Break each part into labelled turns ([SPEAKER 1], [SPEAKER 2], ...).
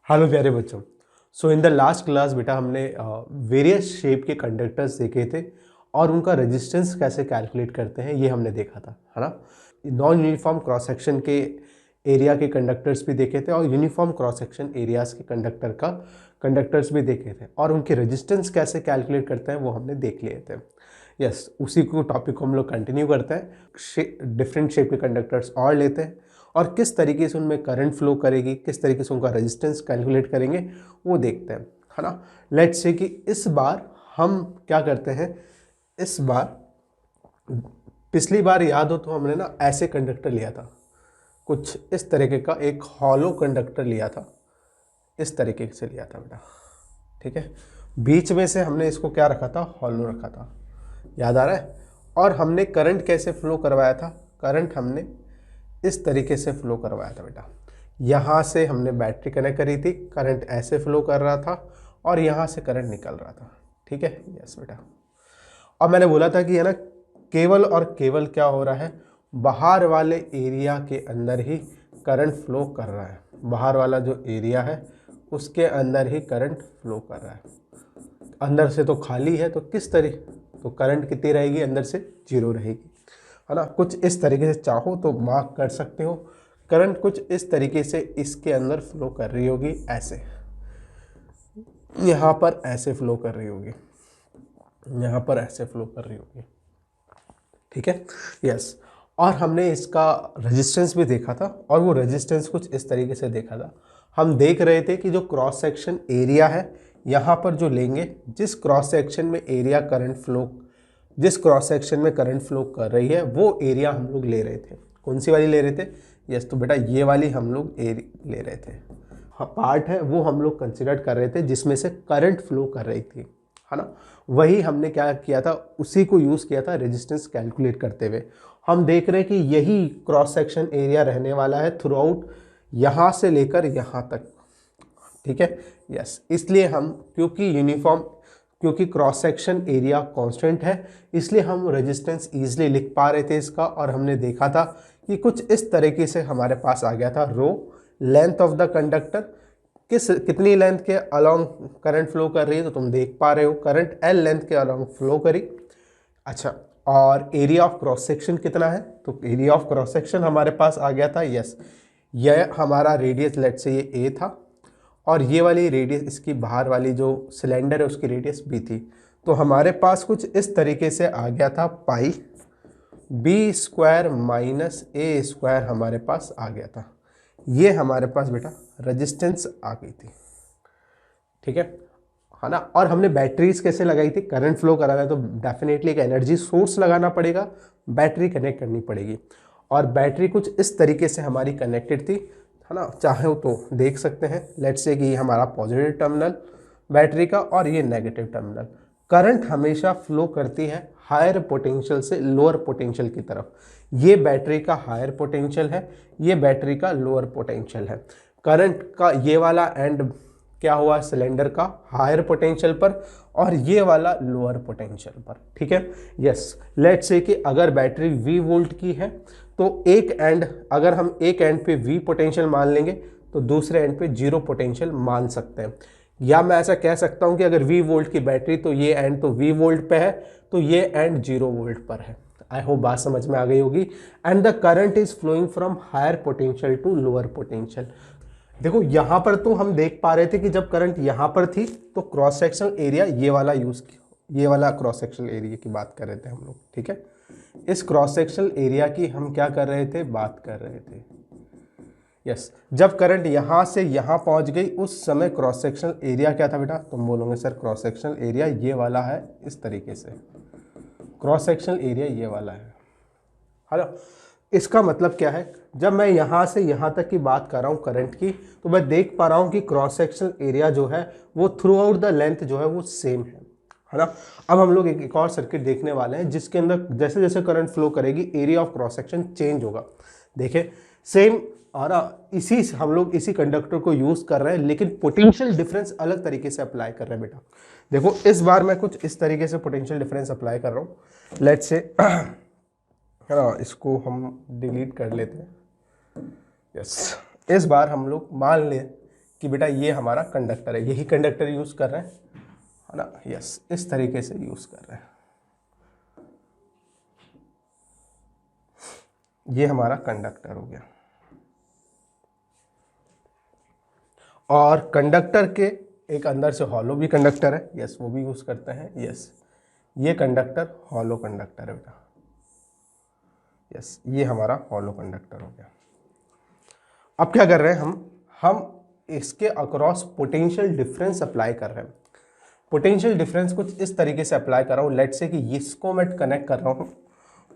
[SPEAKER 1] Hello प्यारे बच्चों। सो in the last class बेटा हमने वेरियस शेप के कंडक्टर्स देखे थे और उनका रेजिस्टेंस कैसे कैलकुलेट करते हैं ये हमने देखा था, है ना। नॉन यूनिफॉर्म क्रॉस सेक्शन के एरिया के कंडक्टर्स भी देखे थे और यूनिफॉर्म क्रॉस सेक्शन एरियाज के कंडक्टर्स भी देखे थे और उनके रेजिस्टेंस कैसे कैलकुलेट करते हैं वो हमने देख लिए थे। यस, उसी को टॉपिक को हम लोग कंटिन्यू करते हैं। डिफरेंट शेप के कंडक्टर्स और लेते हैं और किस तरीके से उनमें करंट फ्लो करेगी, किस तरीके से उनका रेजिस्टेंस कैलकुलेट करेंगे वो देखते हैं, है ना। लेट्स से कि इस बार हम क्या करते हैं। इस बार पिछली बार याद हो तो हमने ना ऐसे कंडक्टर लिया था, कुछ इस तरीके का एक हॉलो कंडक्टर लिया था, इस तरीके से लिया था बेटा, ठीक है। बीच में से हमने इसको क्या रखा था, हॉलो रखा था, याद आ रहा है। और हमने करंट कैसे फ्लो करवाया था, करंट हमने इस तरीके से फ्लो करवाया था बेटा। यहाँ से हमने बैटरी कनेक्ट करी थी, करंट ऐसे फ्लो कर रहा था और यहाँ से करंट निकल रहा था, ठीक है। यस बेटा। और मैंने बोला था कि है ना, केवल और केवल क्या हो रहा है, बाहर वाले एरिया के अंदर ही करंट फ्लो कर रहा है। बाहर वाला जो एरिया है उसके अंदर ही करंट फ्लो कर रहा है। अंदर से तो खाली है, तो किस तरीके, तो करंट कितनी रहेगी, अंदर से 0 रहेगी, है ना। कुछ इस तरीके से चाहो तो मार्क कर सकते हो, करंट कुछ इस तरीके से इसके अंदर फ्लो कर रही होगी, ऐसे यहाँ पर ऐसे फ्लो कर रही होगी, यहाँ पर ऐसे फ्लो कर रही होगी, ठीक है। यस। और हमने इसका रेजिस्टेंस भी देखा था और वो रेजिस्टेंस कुछ इस तरीके से देखा था। हम देख रहे थे कि जो क्रॉस सेक्शन एरिया है यहाँ पर जो लेंगे, जिस क्रॉस सेक्शन में एरिया करंट फ्लो, जिस क्रॉस सेक्शन में करंट फ्लो कर रही है वो एरिया हम लोग ले रहे थे। कौन सी वाली ले रहे थे, यस, तो बेटा ये वाली हम लोग एरिया ले रहे थे। हाँ, पार्ट है वो हम लोग कंसिडर कर रहे थे जिसमें से करंट फ्लो कर रही थी, है ना। वही हमने क्या किया था, उसी को यूज़ किया था रेजिस्टेंस कैलकुलेट करते हुए। हम देख रहे हैं कि यही क्रॉस सेक्शन एरिया रहने वाला है थ्रू आउट, यहाँ से लेकर यहाँ तक, ठीक है। यस, इसलिए हम क्योंकि क्रॉस सेक्शन एरिया कांस्टेंट है, इसलिए हम रेजिस्टेंस इजीली लिख पा रहे थे इसका। और हमने देखा था कि कुछ इस तरीके से हमारे पास आ गया था, रो लेंथ ऑफ द कंडक्टर, कितनी लेंथ के अलोंग करंट फ्लो कर रही है, तो तुम देख पा रहे हो करंट L लेंथ के अलोंग फ्लो करी। अच्छा, और एरिया ऑफ क्रॉस सेक्शन कितना है, तो एरिया ऑफ क्रॉस सेक्शन हमारे पास आ गया था। यस, यह हमारा रेडियस, लेट से ये A था और ये वाली रेडियस, इसकी बाहर वाली जो सिलेंडर है उसकी रेडियस B थी। तो हमारे पास कुछ इस तरीके से आ गया था, पाई B² माइनस A² हमारे पास आ गया था। ये हमारे पास बेटा रेजिस्टेंस आ गई थी, ठीक है ना। और हमने बैटरीज कैसे लगाई थी, करंट फ्लो कराना है तो डेफिनेटली एक एनर्जी सोर्स लगाना पड़ेगा, बैटरी कनेक्ट करनी पड़ेगी। और बैटरी कुछ इस तरीके से हमारी कनेक्टेड थी, है ना। चाहे तो देख सकते हैं, लेट्स से कि ये हमारा पॉजिटिव टर्मिनल बैटरी का और ये नेगेटिव टर्मिनल। करंट हमेशा फ्लो करती है हायर पोटेंशियल से लोअर पोटेंशियल की तरफ। ये बैटरी का हायर पोटेंशियल है, ये बैटरी का लोअर पोटेंशियल है। करंट का ये वाला एंड क्या हुआ, सिलेंडर का हायर पोटेंशियल पर और ये वाला लोअर पोटेंशियल पर, ठीक है। यस, लेट्स से कि अगर बैटरी V वोल्ट की है तो एक एंड, अगर हम एक एंड पे V पोटेंशियल मान लेंगे तो दूसरे एंड पे 0 पोटेंशियल मान सकते हैं। या मैं ऐसा कह सकता हूं कि अगर V वोल्ट की बैटरी तो ये एंड तो V वोल्ट पे है, तो ये एंड 0 वोल्ट पर है। आई होप बात समझ में आ गई होगी। And the current is flowing from higher potential to lower potential. देखो यहाँ पर तो हम देख पा रहे थे कि जब करंट यहाँ पर थी तो क्रॉस सेक्शनल एरिया ये वाला ये वाला क्रॉस सेक्शनल एरिया की बात कर रहे थे हम लोग, ठीक है। इस क्रॉस सेक्शनल एरिया की हम क्या कर रहे थे, बात कर रहे थे। यस, जब करंट यहाँ से यहाँ पहुँच गई उस समय क्रॉस सेक्शनल एरिया क्या था बेटा, तुम बोलोगे सर क्रॉस सेक्शनल एरिया ये वाला है, इस तरीके से क्रॉस सेक्शनल एरिया ये वाला है। हेलो, इसका मतलब क्या है, जब मैं यहाँ से यहाँ तक की बात कर रहा हूँ करंट की, तो मैं देख पा रहा हूँ कि क्रॉस सेक्शनल एरिया जो है वो थ्रू आउट द लेंथ जो है वो सेम है ना। अब हम लोग एक और सर्किट देखने वाले हैं जिसके अंदर जैसे जैसे करंट फ्लो करेगी area of cross section change होगा। देखिए सेम, और इसी हम लोग इसी कंडक्टर को यूज कर रहे हैं लेकिन पोटेंशियल डिफरेंस अलग तरीके से अप्लाई कर रहे हैं बेटा। देखो इस बार मैं कुछ इस तरीके से पोटेंशियल डिफरेंस अप्लाई कर रहा हूँ, लेट्स से, है ना, इसको हम डिलीट कर लेते हैं। यस, इस बार हम लोग मान लें कि बेटा ये हमारा कंडक्टर है, यही कंडक्टर यूज़ कर रहे हैं, है ना। यस, इस तरीके से यूज़ कर रहे हैं। ये हमारा कंडक्टर हो गया। और कंडक्टर के एक अंदर से हॉलो भी कंडक्टर है, यस, वो भी यूज़ करते हैं। यस, ये कंडक्टर हॉलो कंडक्टर है बेटा। यस, ये हमारा हॉलो कंडक्टर हो गया। अब क्या कर रहे हैं हम इसके अक्रॉस पोटेंशियल डिफरेंस अप्लाई कर रहे हैं। पोटेंशियल डिफरेंस कुछ इस तरीके से अप्लाई कर रहा हूँ। लेट्स से कि इसको मैं कनेक्ट कर रहा हूँ,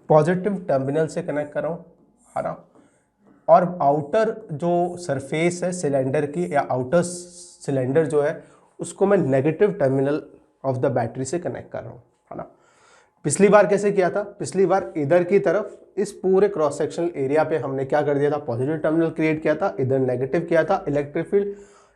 [SPEAKER 1] पॉजिटिव टर्मिनल से कनेक्ट कर रहा हूँ, है ना। और आउटर जो सरफेस है सिलेंडर की, या आउटर सिलेंडर जो है, उसको मैं negative terminal of the battery से कनेक्ट कर रहा हूँ, है ना। पिछली बार कैसे किया था? पिछली बार इधर की तरफ इस पूरे क्रॉस सेक्शनल एरिया पे हमने क्या कर दिया था, पॉजिटिव टर्मिनल क्रिएट किया था, इधर नेगेटिव किया था, इलेक्ट्रिक फील्ड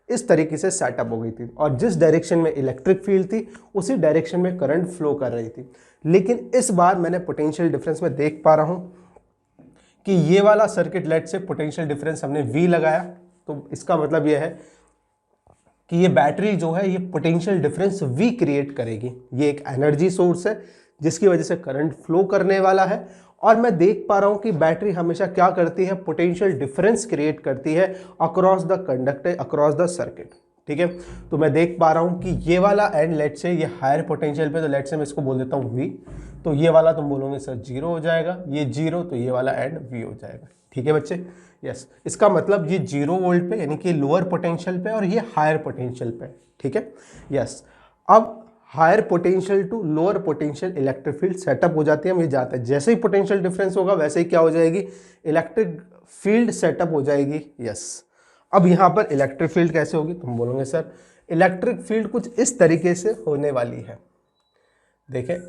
[SPEAKER 1] इस तरीके से सेटअप हो गई थी, और जिस डायरेक्शन में इलेक्ट्रिक फील्ड थी उसी डायरेक्शन में करंट फ्लो कर रही थी। लेकिन इस बार मैंने पोटेंशियल डिफरेंस में देख पा रहा हूँ कि ये वाला सर्किट, लेट से पोटेंशियल डिफरेंस हमने V लगाया, तो इसका मतलब ये है कि ये बैटरी जो है ये पोटेंशियल डिफरेंस V क्रिएट करेगी। ये एक एनर्जी सोर्स है जिसकी वजह से करंट फ्लो करने वाला है, और मैं देख पा रहा हूं कि बैटरी हमेशा क्या करती है, पोटेंशियल डिफरेंस क्रिएट करती है across the conductor, across the circuit. ठीक है, तो मैं देख पा रहा हूं कि ये वाला एंड लेट से ये हायर पोटेंशियल पे, तो लेट से मैं इसको बोल देता हूं V, तो ये वाला तुम बोलोगे सर 0 हो जाएगा, ये 0, तो ये वाला एंड V हो जाएगा। ठीक है बच्चे, यस, इसका मतलब ये 0 वोल्ट पे यानी कि लोअर पोटेंशियल पे, और ये हायर पोटेंशियल पे। ठीक है, यस। अब higher potential to lower potential electric field setup हो जाती है, हम ये जानते हैं। जैसे ही पोटेंशियल डिफरेंस होगा वैसे ही क्या हो जाएगी, इलेक्ट्रिक फील्ड सेटअप हो जाएगी। यस, अब यहाँ पर इलेक्ट्रिक फील्ड कैसे होगी, तुम बोलोगे सर इलेक्ट्रिक फील्ड कुछ इस तरीके से होने वाली है। देखें,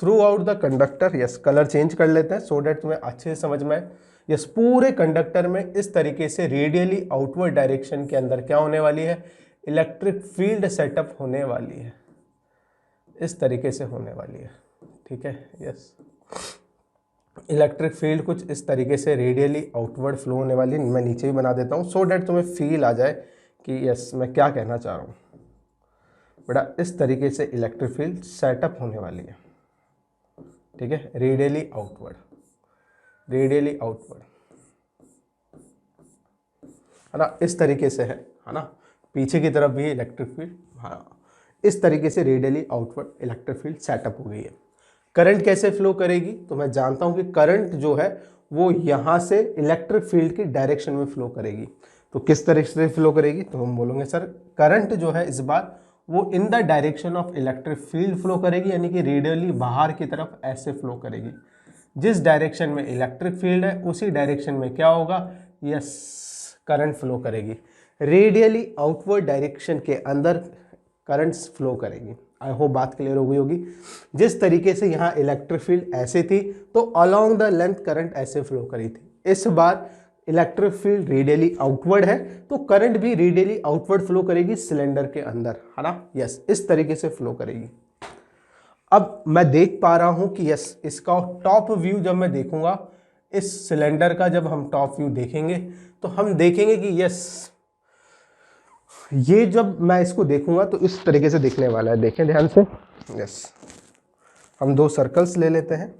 [SPEAKER 1] through out the conductor, yes, colour change कर लेते हैं सो डेट तुम्हें अच्छे से समझ में आए। यस, पूरे कंडक्टर में इस तरीके से रेडियली आउटवर्ड डायरेक्शन के अंदर क्या होने वाली है, इलेक्ट्रिक फील्ड सेटअप होने वाली है, इस तरीके से होने वाली है। ठीक है, यस, इलेक्ट्रिक फील्ड कुछ इस तरीके से रेडियली आउटवर्ड फ्लो होने वाली है। मैं नीचे भी बना देता हूँ सो डेट तुम्हें फील आ जाए कि यस मैं क्या कहना चाह रहा हूँ। बेटा इस तरीके से इलेक्ट्रिक फील्ड सेटअप होने वाली है। ठीक है, रेडियली आउटवर्ड, रेडियली आउटवर्ड, है ना, इस तरीके से है ना। पीछे की तरफ भी इलेक्ट्रिक फील्ड, हाँ, इस तरीके से radially outward electric field setup हो गई है। करंट कैसे फ्लो करेगी, तो मैं जानता हूं कि करंट जो है वो यहां से इलेक्ट्रिक फील्ड की डायरेक्शन में फ्लो करेगी। तो किस तरह से फ्लो करेगी, तो हम बोलेंगे सर करंट जो है इस बार वो in the direction of electric field flow करेगी, यानी कि रेडियली बाहर की तरफ ऐसे फ्लो करेगी। जिस डायरेक्शन में इलेक्ट्रिक फील्ड है उसी डायरेक्शन में क्या होगा, यस, करंट फ्लो करेगी। रेडियली आउटवर्ड डायरेक्शन के अंदर करंट्स फ्लो करेगी। आई होप बात क्लियर हो गई होगी। जिस तरीके से यहाँ इलेक्ट्रिक फील्ड ऐसे थी तो अलोंग द लेंथ करंट ऐसे फ्लो करी थी। इस बार इलेक्ट्रिक फील्ड रेडियली आउटवर्ड है तो करंट भी रेडियली आउटवर्ड फ्लो करेगी सिलेंडर के अंदर, है ना। यस, इस तरीके से फ्लो करेगी। अब मैं देख पा रहा हूं कि यस, इसका टॉप व्यू जब मैं देखूंगा, इस सिलेंडर का जब हम टॉप व्यू देखेंगे तो हम देखेंगे कि यस, ये जब मैं इसको देखूंगा तो इस तरीके से दिखने वाला है। देखें ध्यान से, यस, हम दो सर्कल्स ले लेते हैं,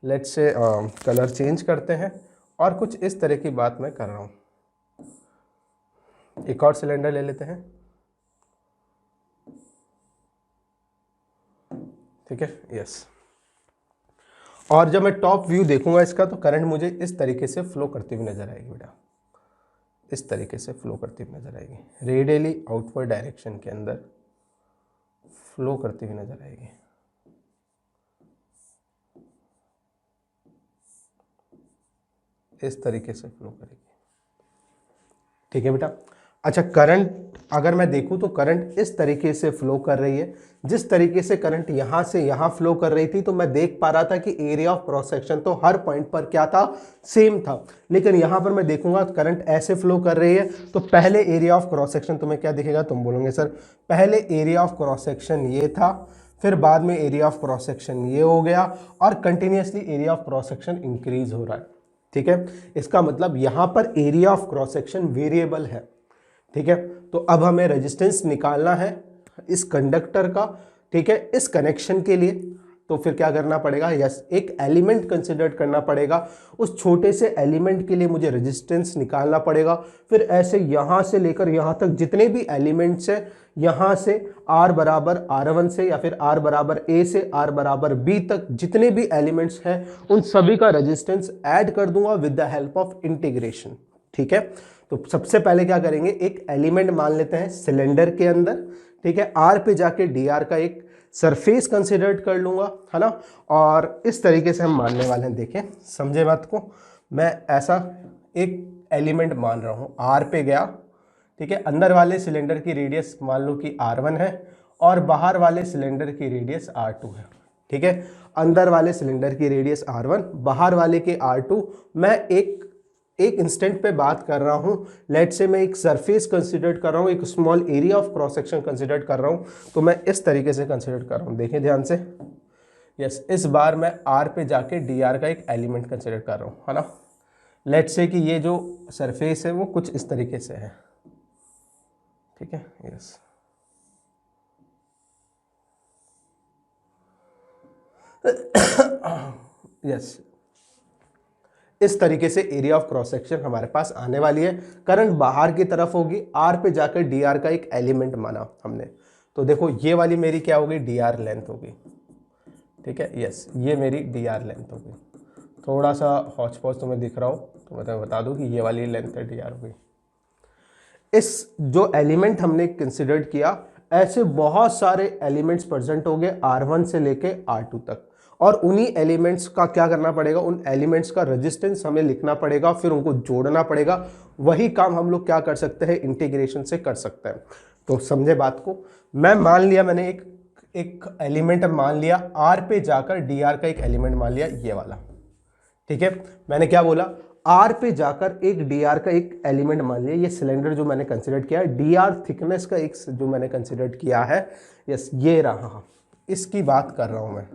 [SPEAKER 1] लेट्स से कलर चेंज करते हैं, और कुछ इस तरह की बात मैं कर रहा हूं। एक और सिलेंडर ले लेते हैं, ठीक है, यस। और जब मैं टॉप व्यू देखूंगा इसका तो करंट मुझे इस तरीके से फ्लो करती हुई नजर आएगी बेटा, इस तरीके से फ्लो करती हुई नजर आएगी, रेडियली आउटवर्ड डायरेक्शन के अंदर फ्लो करती हुई नजर आएगी। इस तरीके से फ्लो करेगी। ठीक है बेटा। अच्छा, करंट अगर मैं देखूं तो करंट इस तरीके से फ्लो कर रही है। जिस तरीके से करंट यहां से यहां फ्लो कर रही थी तो मैं देख पा रहा था कि एरिया ऑफ क्रॉस सेक्शन तो हर पॉइंट पर क्या था, सेम था। लेकिन यहां पर मैं देखूंगा करंट ऐसे फ्लो कर रही है तो पहले एरिया ऑफ क्रॉस सेक्शन तुम्हें क्या दिखेगा, तुम बोलोगे सर पहले एरिया ऑफ क्रॉस सेक्शन ये था, फिर बाद में एरिया ऑफ क्रॉस सेक्शन ये हो गया, और continuously area of cross section increase हो रहा है। ठीक है, इसका मतलब यहां पर area of cross section variable है। ठीक है। तो अब हमें रेजिस्टेंस निकालना है इस कंडक्टर का, ठीक है, इस कनेक्शन के लिए। तो फिर क्या करना पड़ेगा, यस, एक एलिमेंट कंसिडर करना पड़ेगा। उस छोटे से एलिमेंट के लिए मुझे रेजिस्टेंस निकालना पड़ेगा। फिर ऐसे यहाँ से लेकर यहाँ तक जितने भी एलिमेंट्स हैं, यहाँ से R बराबर R1 से या फिर R बराबर A से R बराबर B तक जितने भी एलिमेंट्स हैं उन सभी का रेजिस्टेंस ऐड कर दूंगा with the help of integration. ठीक है। तो सबसे पहले क्या करेंगे, एक एलिमेंट मान लेते हैं सिलेंडर के अंदर, ठीक है। R पे जाके dr का एक सरफेस कंसिडर कर लूंगा, है ना। और इस तरीके से हम मानने वाले हैं, देखें समझे बात को। मैं ऐसा एक एलिमेंट मान रहा हूँ, R पे गया, ठीक है। अंदर वाले सिलेंडर की रेडियस मान लो कि R1 है और बाहर वाले सिलेंडर की रेडियस R2 है, ठीक है। अंदर वाले सिलेंडर की रेडियस R1, बाहर वाले के R2। मैं एक इंस्टेंट पे बात कर रहा हूँ, लेट से मैं एक सरफेस कंसिडर कर रहा हूँ, एक small area of cross section consider कर रहा हूँ। तो मैं इस तरीके से कंसिडर कर रहा हूँ, देखें ध्यान से। यस, इस बार मैं R पे जाके dr का एक एलिमेंट कंसिडर कर रहा हूँ, है ना। लेट से कि ये जो सरफेस है वो कुछ इस तरीके से है, ठीक है। यस, यस, इस तरीके से एरिया ऑफ क्रॉस सेक्शन हमारे पास आने वाली है। करंट बाहर की तरफ होगी, R पे जाकर dr का एक एलिमेंट माना हमने। तो देखो ये वाली मेरी क्या होगी, dr लेंथ होगी, ठीक है। यस, ये मेरी dr लेंथ होगी। थोड़ा सा हॉच पॉच तुम्हें दिख रहा हो तो मैं बता दूं कि ये वाली लेंथ है dr होगी। इस जो एलिमेंट हमने कंसिडर्ड किया, ऐसे बहुत सारे एलिमेंट्स प्रेजेंट हो गए R1 से लेके R2 तक, और उन्हीं एलिमेंट्स का क्या करना पड़ेगा, उन एलिमेंट्स का रेजिस्टेंस हमें लिखना पड़ेगा, फिर उनको जोड़ना पड़ेगा। वही काम हम लोग क्या कर सकते हैं, इंटीग्रेशन से कर सकते हैं। तो समझे बात को। मैं मान लिया, मैंने एक एलिमेंट मान लिया, R पे जाकर dr का एक एलिमेंट मान लिया, ये वाला, ठीक है। मैंने क्या बोला, R पे जाकर एक dr का एक एलिमेंट मान लिया, ये सिलेंडर जो मैंने कंसिडर किया है, dr थिकनेस का एक जो मैंने कंसिडर किया है, यस, ये रहा, इसकी बात कर रहा हूं मैं,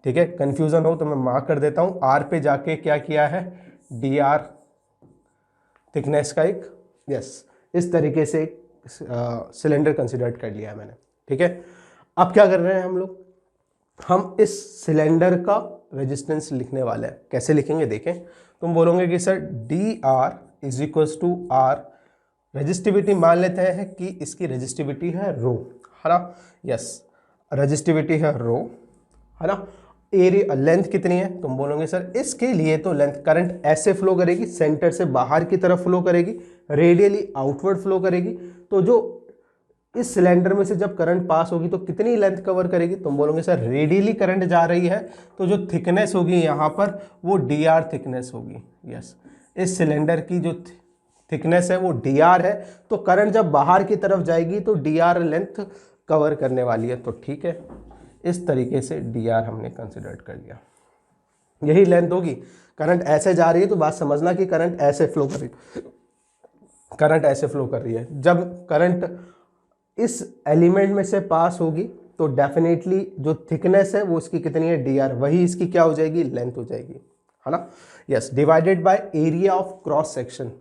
[SPEAKER 1] ठीक है। कंफ्यूजन हो तो मैं मार्क कर देता हूं। R पे जाके क्या किया है, dr थिकनेस का एक, यस, इस तरीके से एक सिलेंडर कंसिडर कर लिया है मैंने, ठीक है। अब क्या कर रहे हैं हम लोग, हम इस सिलेंडर का रेजिस्टेंस लिखने वाले हैं। कैसे लिखेंगे देखें। तुम बोलोगे कि sir dr is equals to r, resistivity मान लेते हैं कि इसकी रेजिस्टिविटी है रो, है ना। यस, रेजिस्टिविटी है रो, है ना। एरिया लेंथ कितनी है, तुम बोलोगे सर इसके लिए तो लेंथ, करंट ऐसे फ्लो करेगी, सेंटर से बाहर की तरफ फ्लो करेगी, रेडियली आउटवर्ड फ्लो करेगी। तो जो इस सिलेंडर में से जब करंट पास होगी तो कितनी लेंथ कवर करेगी, तुम बोलोगे सर रेडियली करंट जा रही है, तो जो थिकनेस होगी यहाँ पर वो dr थिकनेस होगी। यस, इस सिलेंडर की जो थिकनेस है वो dr है, तो करंट जब बाहर की तरफ जाएगी तो dr लेंथ कवर करने वाली है। तो ठीक है, इस तरीके से dr हमने कंसिडर कर लिया, यही लेंथ होगी। करंट ऐसे जा रही है तो बात समझना कि करंट ऐसे फ्लो कर रही है, करंट ऐसे फ्लो कर रही है। जब करंट इस एलिमेंट में से पास होगी तो डेफिनेटली जो थिकनेस है वो इसकी कितनी है, dr, वही इसकी क्या हो जाएगी, लेंथ हो जाएगी, है ना। Yes, divided by area of cross section,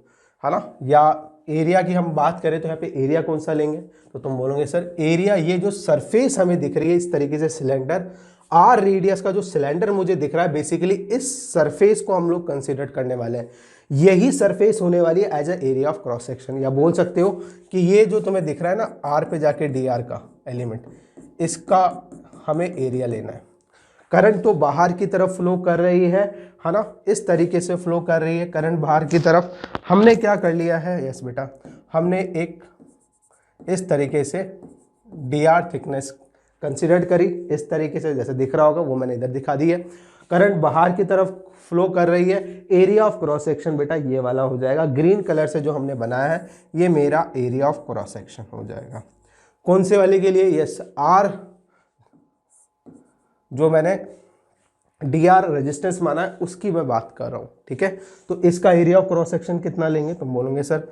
[SPEAKER 1] है ना। या एरिया की हम बात करें तो यहाँ पे एरिया कौन सा लेंगे, तो तुम बोलोगे सर एरिया, ये जो सरफेस हमें दिख रही है इस तरीके से सिलेंडर, r रेडियस का जो सिलेंडर मुझे दिख रहा है, बेसिकली इस सरफेस को हम लोग कंसिडर करने वाले हैं। यही सरफेस होने वाली है as a area of cross section. या बोल सकते हो कि ये जो तुम्हें दिख रहा है ना R पे जाके dr का एलिमेंट, इसका हमें एरिया लेना है। करंट तो बाहर की तरफ फ्लो कर रही है ना, इस तरीके से फ्लो कर रही है करंट बाहर की तरफ। हमने क्या कर लिया है, यस बेटा, हमने एक इस तरीके से dr थिकनेस कंसिडर करी, इस तरीके से जैसे दिख रहा होगा वो मैंने इधर दिखा दी है। करंट बाहर की तरफ फ्लो कर रही है, एरिया ऑफ क्रॉस सेक्शन बेटा ये वाला हो जाएगा, ग्रीन कलर से जो हमने बनाया है ये मेरा एरिया ऑफ क्रॉस सेक्शन हो जाएगा। कौन से वाले के लिए, यस, R जो मैंने dr रेजिस्टेंस माना है उसकी मैं बात कर रहा हूं, ठीक है। तो इसका एरिया ऑफ क्रॉस सेक्शन कितना लेंगे, तुम बोलोगे सर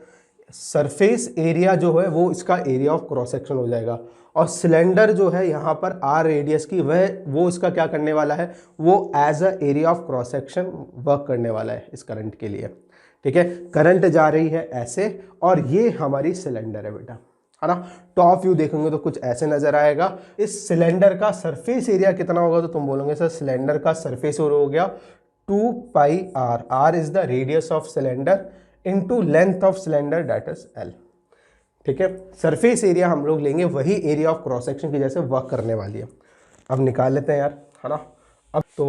[SPEAKER 1] सरफेस एरिया जो है वो इसका एरिया ऑफ क्रॉस सेक्शन हो जाएगा, और सिलेंडर जो है यहाँ पर r रेडियस की वो इसका क्या करने वाला है, वो as a area of cross section work करने वाला है इस करंट के लिए, ठीक है, करंट जा रही है ऐसे और ये हमारी सिलेंडर है बेटा, है ना। टॉप व्यू देखेंगे तो कुछ ऐसे नजर आएगा। इस सिलेंडर का सरफेस एरिया कितना होगा, तो तुम बोलोगे सर सिलेंडर का सरफेस एरिया हो गया 2 pi R, R is the radius of cylinder into length of cylinder that is L. ठीक है, सरफेस एरिया हम लोग लेंगे वही एरिया ऑफ क्रॉस सेक्शन की जैसे वर्क करने वाली है। अब निकाल लेते हैं यार, है ना। अब तो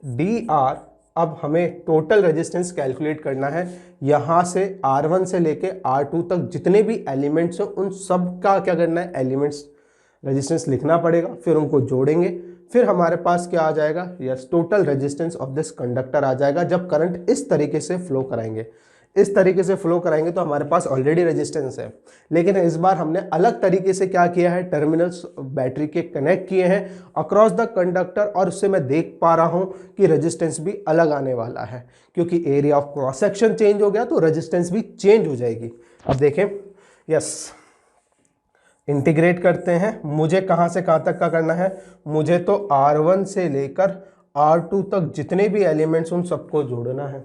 [SPEAKER 1] डी आर, अब हमें टोटल रेजिस्टेंस कैलकुलेट करना है। यहाँ से R1 से लेके R2 तक जितने भी एलिमेंट्स हैं उन सब का क्या करना है, एलिमेंट्स रेजिस्टेंस लिखना पड़ेगा, फिर उनको जोड़ेंगे, फिर हमारे पास क्या आ जाएगा, yes total resistance of this conductor आ जाएगा। जब करंट इस तरीके से फ्लो कराएंगे, इस तरीके से फ्लो कराएंगे तो हमारे पास ऑलरेडी रेजिस्टेंस है, लेकिन इस बार हमने अलग तरीके से क्या किया है, टर्मिनल्स बैटरी के कनेक्ट किए हैं अक्रॉस द कंडक्टर, और उससे मैं देख पा रहा हूं कि रेजिस्टेंस भी अलग आने वाला है, क्योंकि area of cross section change हो गया तो रेजिस्टेंस भी चेंज हो जाएगी। अब देखें, यस इंटीग्रेट करते हैं। मुझे कहां से कहां तक का करना है, मुझे तो R1 से लेकर R2 तक जितने भी एलिमेंट्स उन सबको जोड़ना है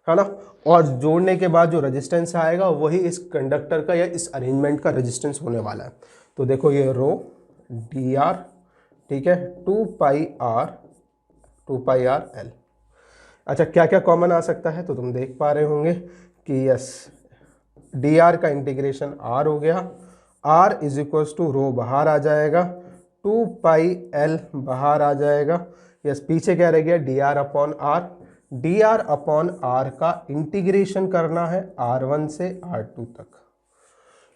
[SPEAKER 1] ना। और जोड़ने के बाद जो रेजिस्टेंस आएगा वही इस कंडक्टर का या इस अरेंजमेंट का रेजिस्टेंस होने वाला है। तो देखो ये रो डी आर, ठीक है, 2 पाई आर एल। अच्छा क्या क्या कॉमन आ सकता है, तो तुम देख पा रहे होंगे कि यस डी आर का इंटीग्रेशन आर हो गया, आर इज इक्वल्स टू रो बाहर आ जाएगा, 2 पाई एल बाहर आ जाएगा। यस पीछे क्या रह गया, D R upon R. D R upon R का इंटीग्रेशन करना है R1 से R2 तक।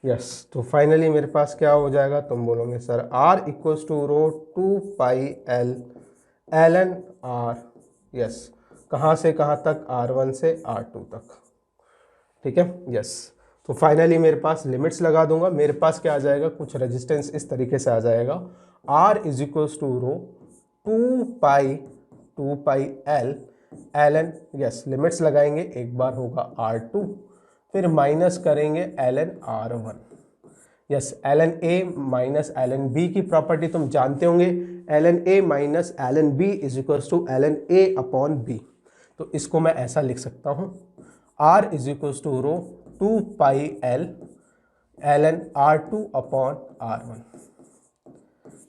[SPEAKER 1] यस तो फाइनली मेरे पास क्या हो जाएगा, तुम बोलोगे sir R equals to rho 2 pi L ln R। Yes कहाँ से कहाँ तक, R1 से R2 तक। ठीक है, यस तो फाइनली मेरे पास लिमिट्स लगा दूंगा, मेरे पास क्या आ जाएगा, कुछ रेजिस्टेंस इस तरीके से आ जाएगा, R is equals to rho 2 pi L ln, yes limits लगाएंगे, एक बार होगा R2 फिर माइनस करेंगे ln R1। Yes ln A minus ln B की प्रॉपर्टी तुम जानते होंगे, ln A minus ln B is equals to ln A upon B। तो इसको मैं ऐसा लिख सकता हूँ, R is equals to rho 2 pi L ln R2 upon R1।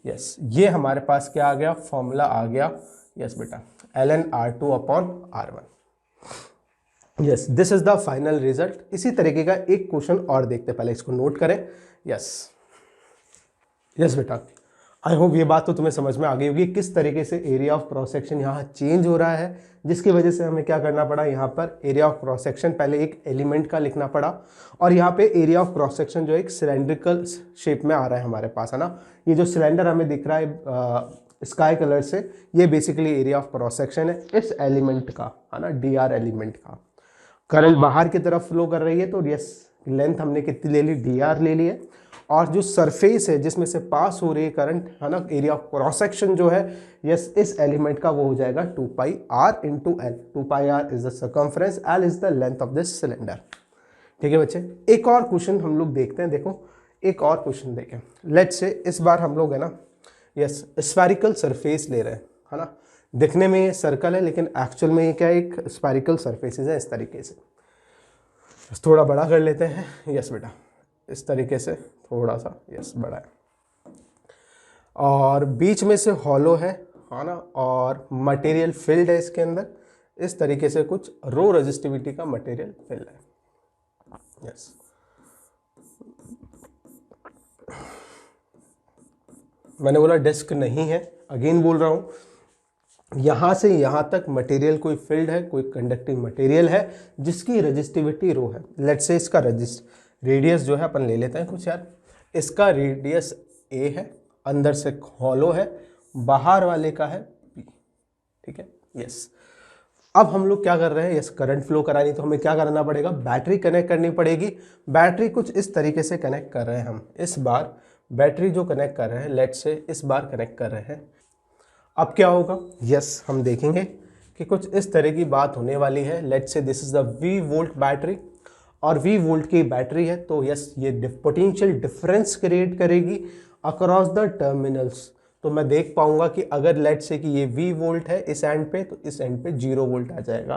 [SPEAKER 1] Yes ये हमारे पास क्या आ गया, फॉर्मूला आ गया, यस बेटा ln R2 upon R1। Yes this is the final result. इसी तरीके का एक क्वेश्चन और देखते, पहले इसको नोट करें। यस बेटा आई होप ये बात तो तुम्हें समझ में आ गई होगी किस तरीके से एरिया ऑफ क्रॉस सेक्शन यहाँ चेंज हो रहा है, जिसकी वजह से हमें क्या करना पड़ा, यहाँ पर एरिया ऑफ क्रॉस सेक्शन पहले एक एलिमेंट का लिखना पड़ा, और यहाँ पे एरिया ऑफ क्रॉस सेक्शन जो एक सिलेंड्रिकल शेप में आ रहा है हमारे पास, है ना। ये जो सिलेंडर हमें दिख रहा है स्काई कलर से, ये basically area of cross section है इस एलिमेंट का, है ना, डी आर एलिमेंट का। करंट बाहर की तरफ फ्लो कर रही है तो यस लेंथ हमने कितनी ले ली, डी आर ले ली है, और जो सरफेस है जिसमें से पास हो रही है करंट, है ना, एरिया ऑफ क्रॉस सेक्शन जो है यस इस एलिमेंट का वो हो जाएगा 2 pi R into L. 2 pi R is the circumference, L is the length of this cylinder. ठीक है बच्चे, एक और क्वेश्चन हम लोग देखते हैं। देखो एक और क्वेश्चन देखें, लेट्स से इस बार हम लोग है ना यस स्फेरिकल सरफेस ले रहे हैं, है ना। दिखने में ये सर्कल है लेकिन एक्चुअल में ये क्या है, एक स्फेरिकल सरफेसेस है इस तरीके से। थोड़ा बड़ा कर लेते हैं, यस बेटा इस तरीके से थोड़ा सा यस बड़ा है, और बीच में से हॉलो है ना, और मटेरियल फिल्ड है इसके अंदर, इस तरीके से कुछ रो रेजिस्टिविटी का मटेरियल फिल्ड है। यस मैंने बोला डिस्क नहीं है, अगेन बोल रहा हूं, यहां से यहां तक मटेरियल कोई फिल्ड है, कोई कंडक्टिंग मटेरियल है जिसकी रेजिस्टिविटी रो है। लेट्स से इसका रेडियस जो है अपन ले लेते हैं कुछ यार, इसका रेडियस ए है, अंदर से हॉलो है, बाहर वाले का है पी। ठीक है, यस अब हम लोग क्या कर रहे हैं, यस करंट फ्लो करानी, तो हमें क्या करना पड़ेगा, बैटरी कनेक्ट करनी पड़ेगी। बैटरी कुछ इस तरीके से कनेक्ट कर रहे हैं हम, इस बार बैटरी जो कनेक्ट कर रहे हैं, लेट्स से इस बार कनेक्ट कर रहे हैं। अब क्या होगा, यस हम देखेंगे कि कुछ इस तरह की बात होने वाली है। Let's say this is the V volt battery, और V वोल्ट की बैटरी है, तो यस ये पोटेंशियल डिफरेंस क्रिएट करेगी अक्रॉस द टर्मिनल्स। तो मैं देख पाऊंगा कि अगर लेट से कि ये V वोल्ट है इस एंड पे, तो इस एंड पे 0 वोल्ट आ जाएगा,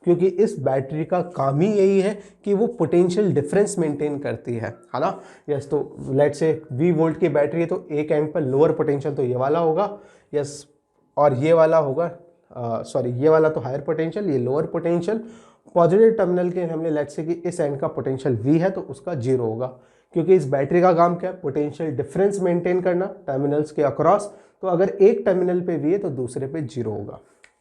[SPEAKER 1] क्योंकि इस बैटरी का काम ही यही है कि वो पोटेंशियल डिफरेंस मेंटेन करती है ना। यस, तो लेट से V वोल्ट की बैटरी है तो एक एंड पर लोअर पोटेंशियल तो ये वाला होगा, यस, और ये वाला होगा, सॉरी ये वाला तो हायर पोटेंशियल, ये लोअर पोटेंशियल। पॉजिटिव टर्मिनल के हमने लेट से कि इस एंड का पोटेंशियल V है तो उसका 0 होगा, क्योंकि इस बैटरी का काम क्या है, पोटेंशियल डिफरेंस मेंटेन करना टर्मिनल्स के अक्रॉस। तो अगर एक टर्मिनल पे V है तो दूसरे पे 0 होगा,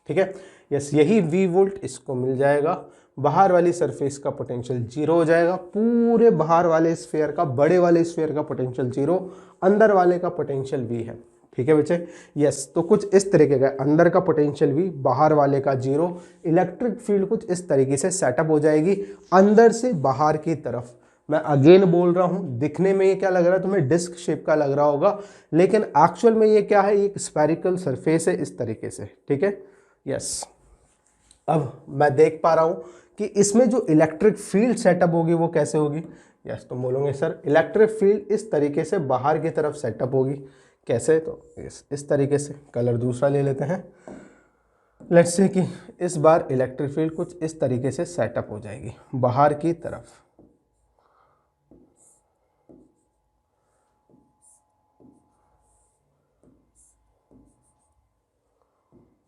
[SPEAKER 1] ठीक है। यस, यही V वोल्ट इसको मिल जाएगा, बाहर वाली सरफेस का पोटेंशियल 0 हो जाएगा, पूरे बाहर वाले स्फीयर का, बड़े वाले स्फीयर का पोटेंशियल 0, अंदर वाले का पोटेंशियल V है, ठीक है बच्चे। यस, तो कुछ इस तरीके का, अंदर का पोटेंशियल V, बाहर वाले का 0, इलेक्ट्रिक फील्ड कुछ इस तरीके से सेटअप हो जाएगी अंदर से बाहर की तरफ। मैं अगेन बोल रहा हूं, दिखने में ये क्या लग रहा है तुम्हें, डिस्क शेप का लग रहा होगा, लेकिन एक्चुअल में ये क्या है, एक स्फेरिकल सरफेस है इस तरीके से, ठीक है। यस, अब मैं देख पा रहा हूं कि इसमें जो इलेक्ट्रिक फील्ड सेटअप होगी वो कैसे होगी। यस, तुम बोलोगे सर इलेक्ट्रिक फील्ड इस तरीके से बाहर की तरफ सेटअप होगी, कैसे, तो इस तरीके से। कलर दूसरा ले लेते हैं, लेट्स से कि इस बार इलेक्ट्रिक फील्ड कुछ इस तरीके से सेटअप हो जाएगी बाहर की तरफ,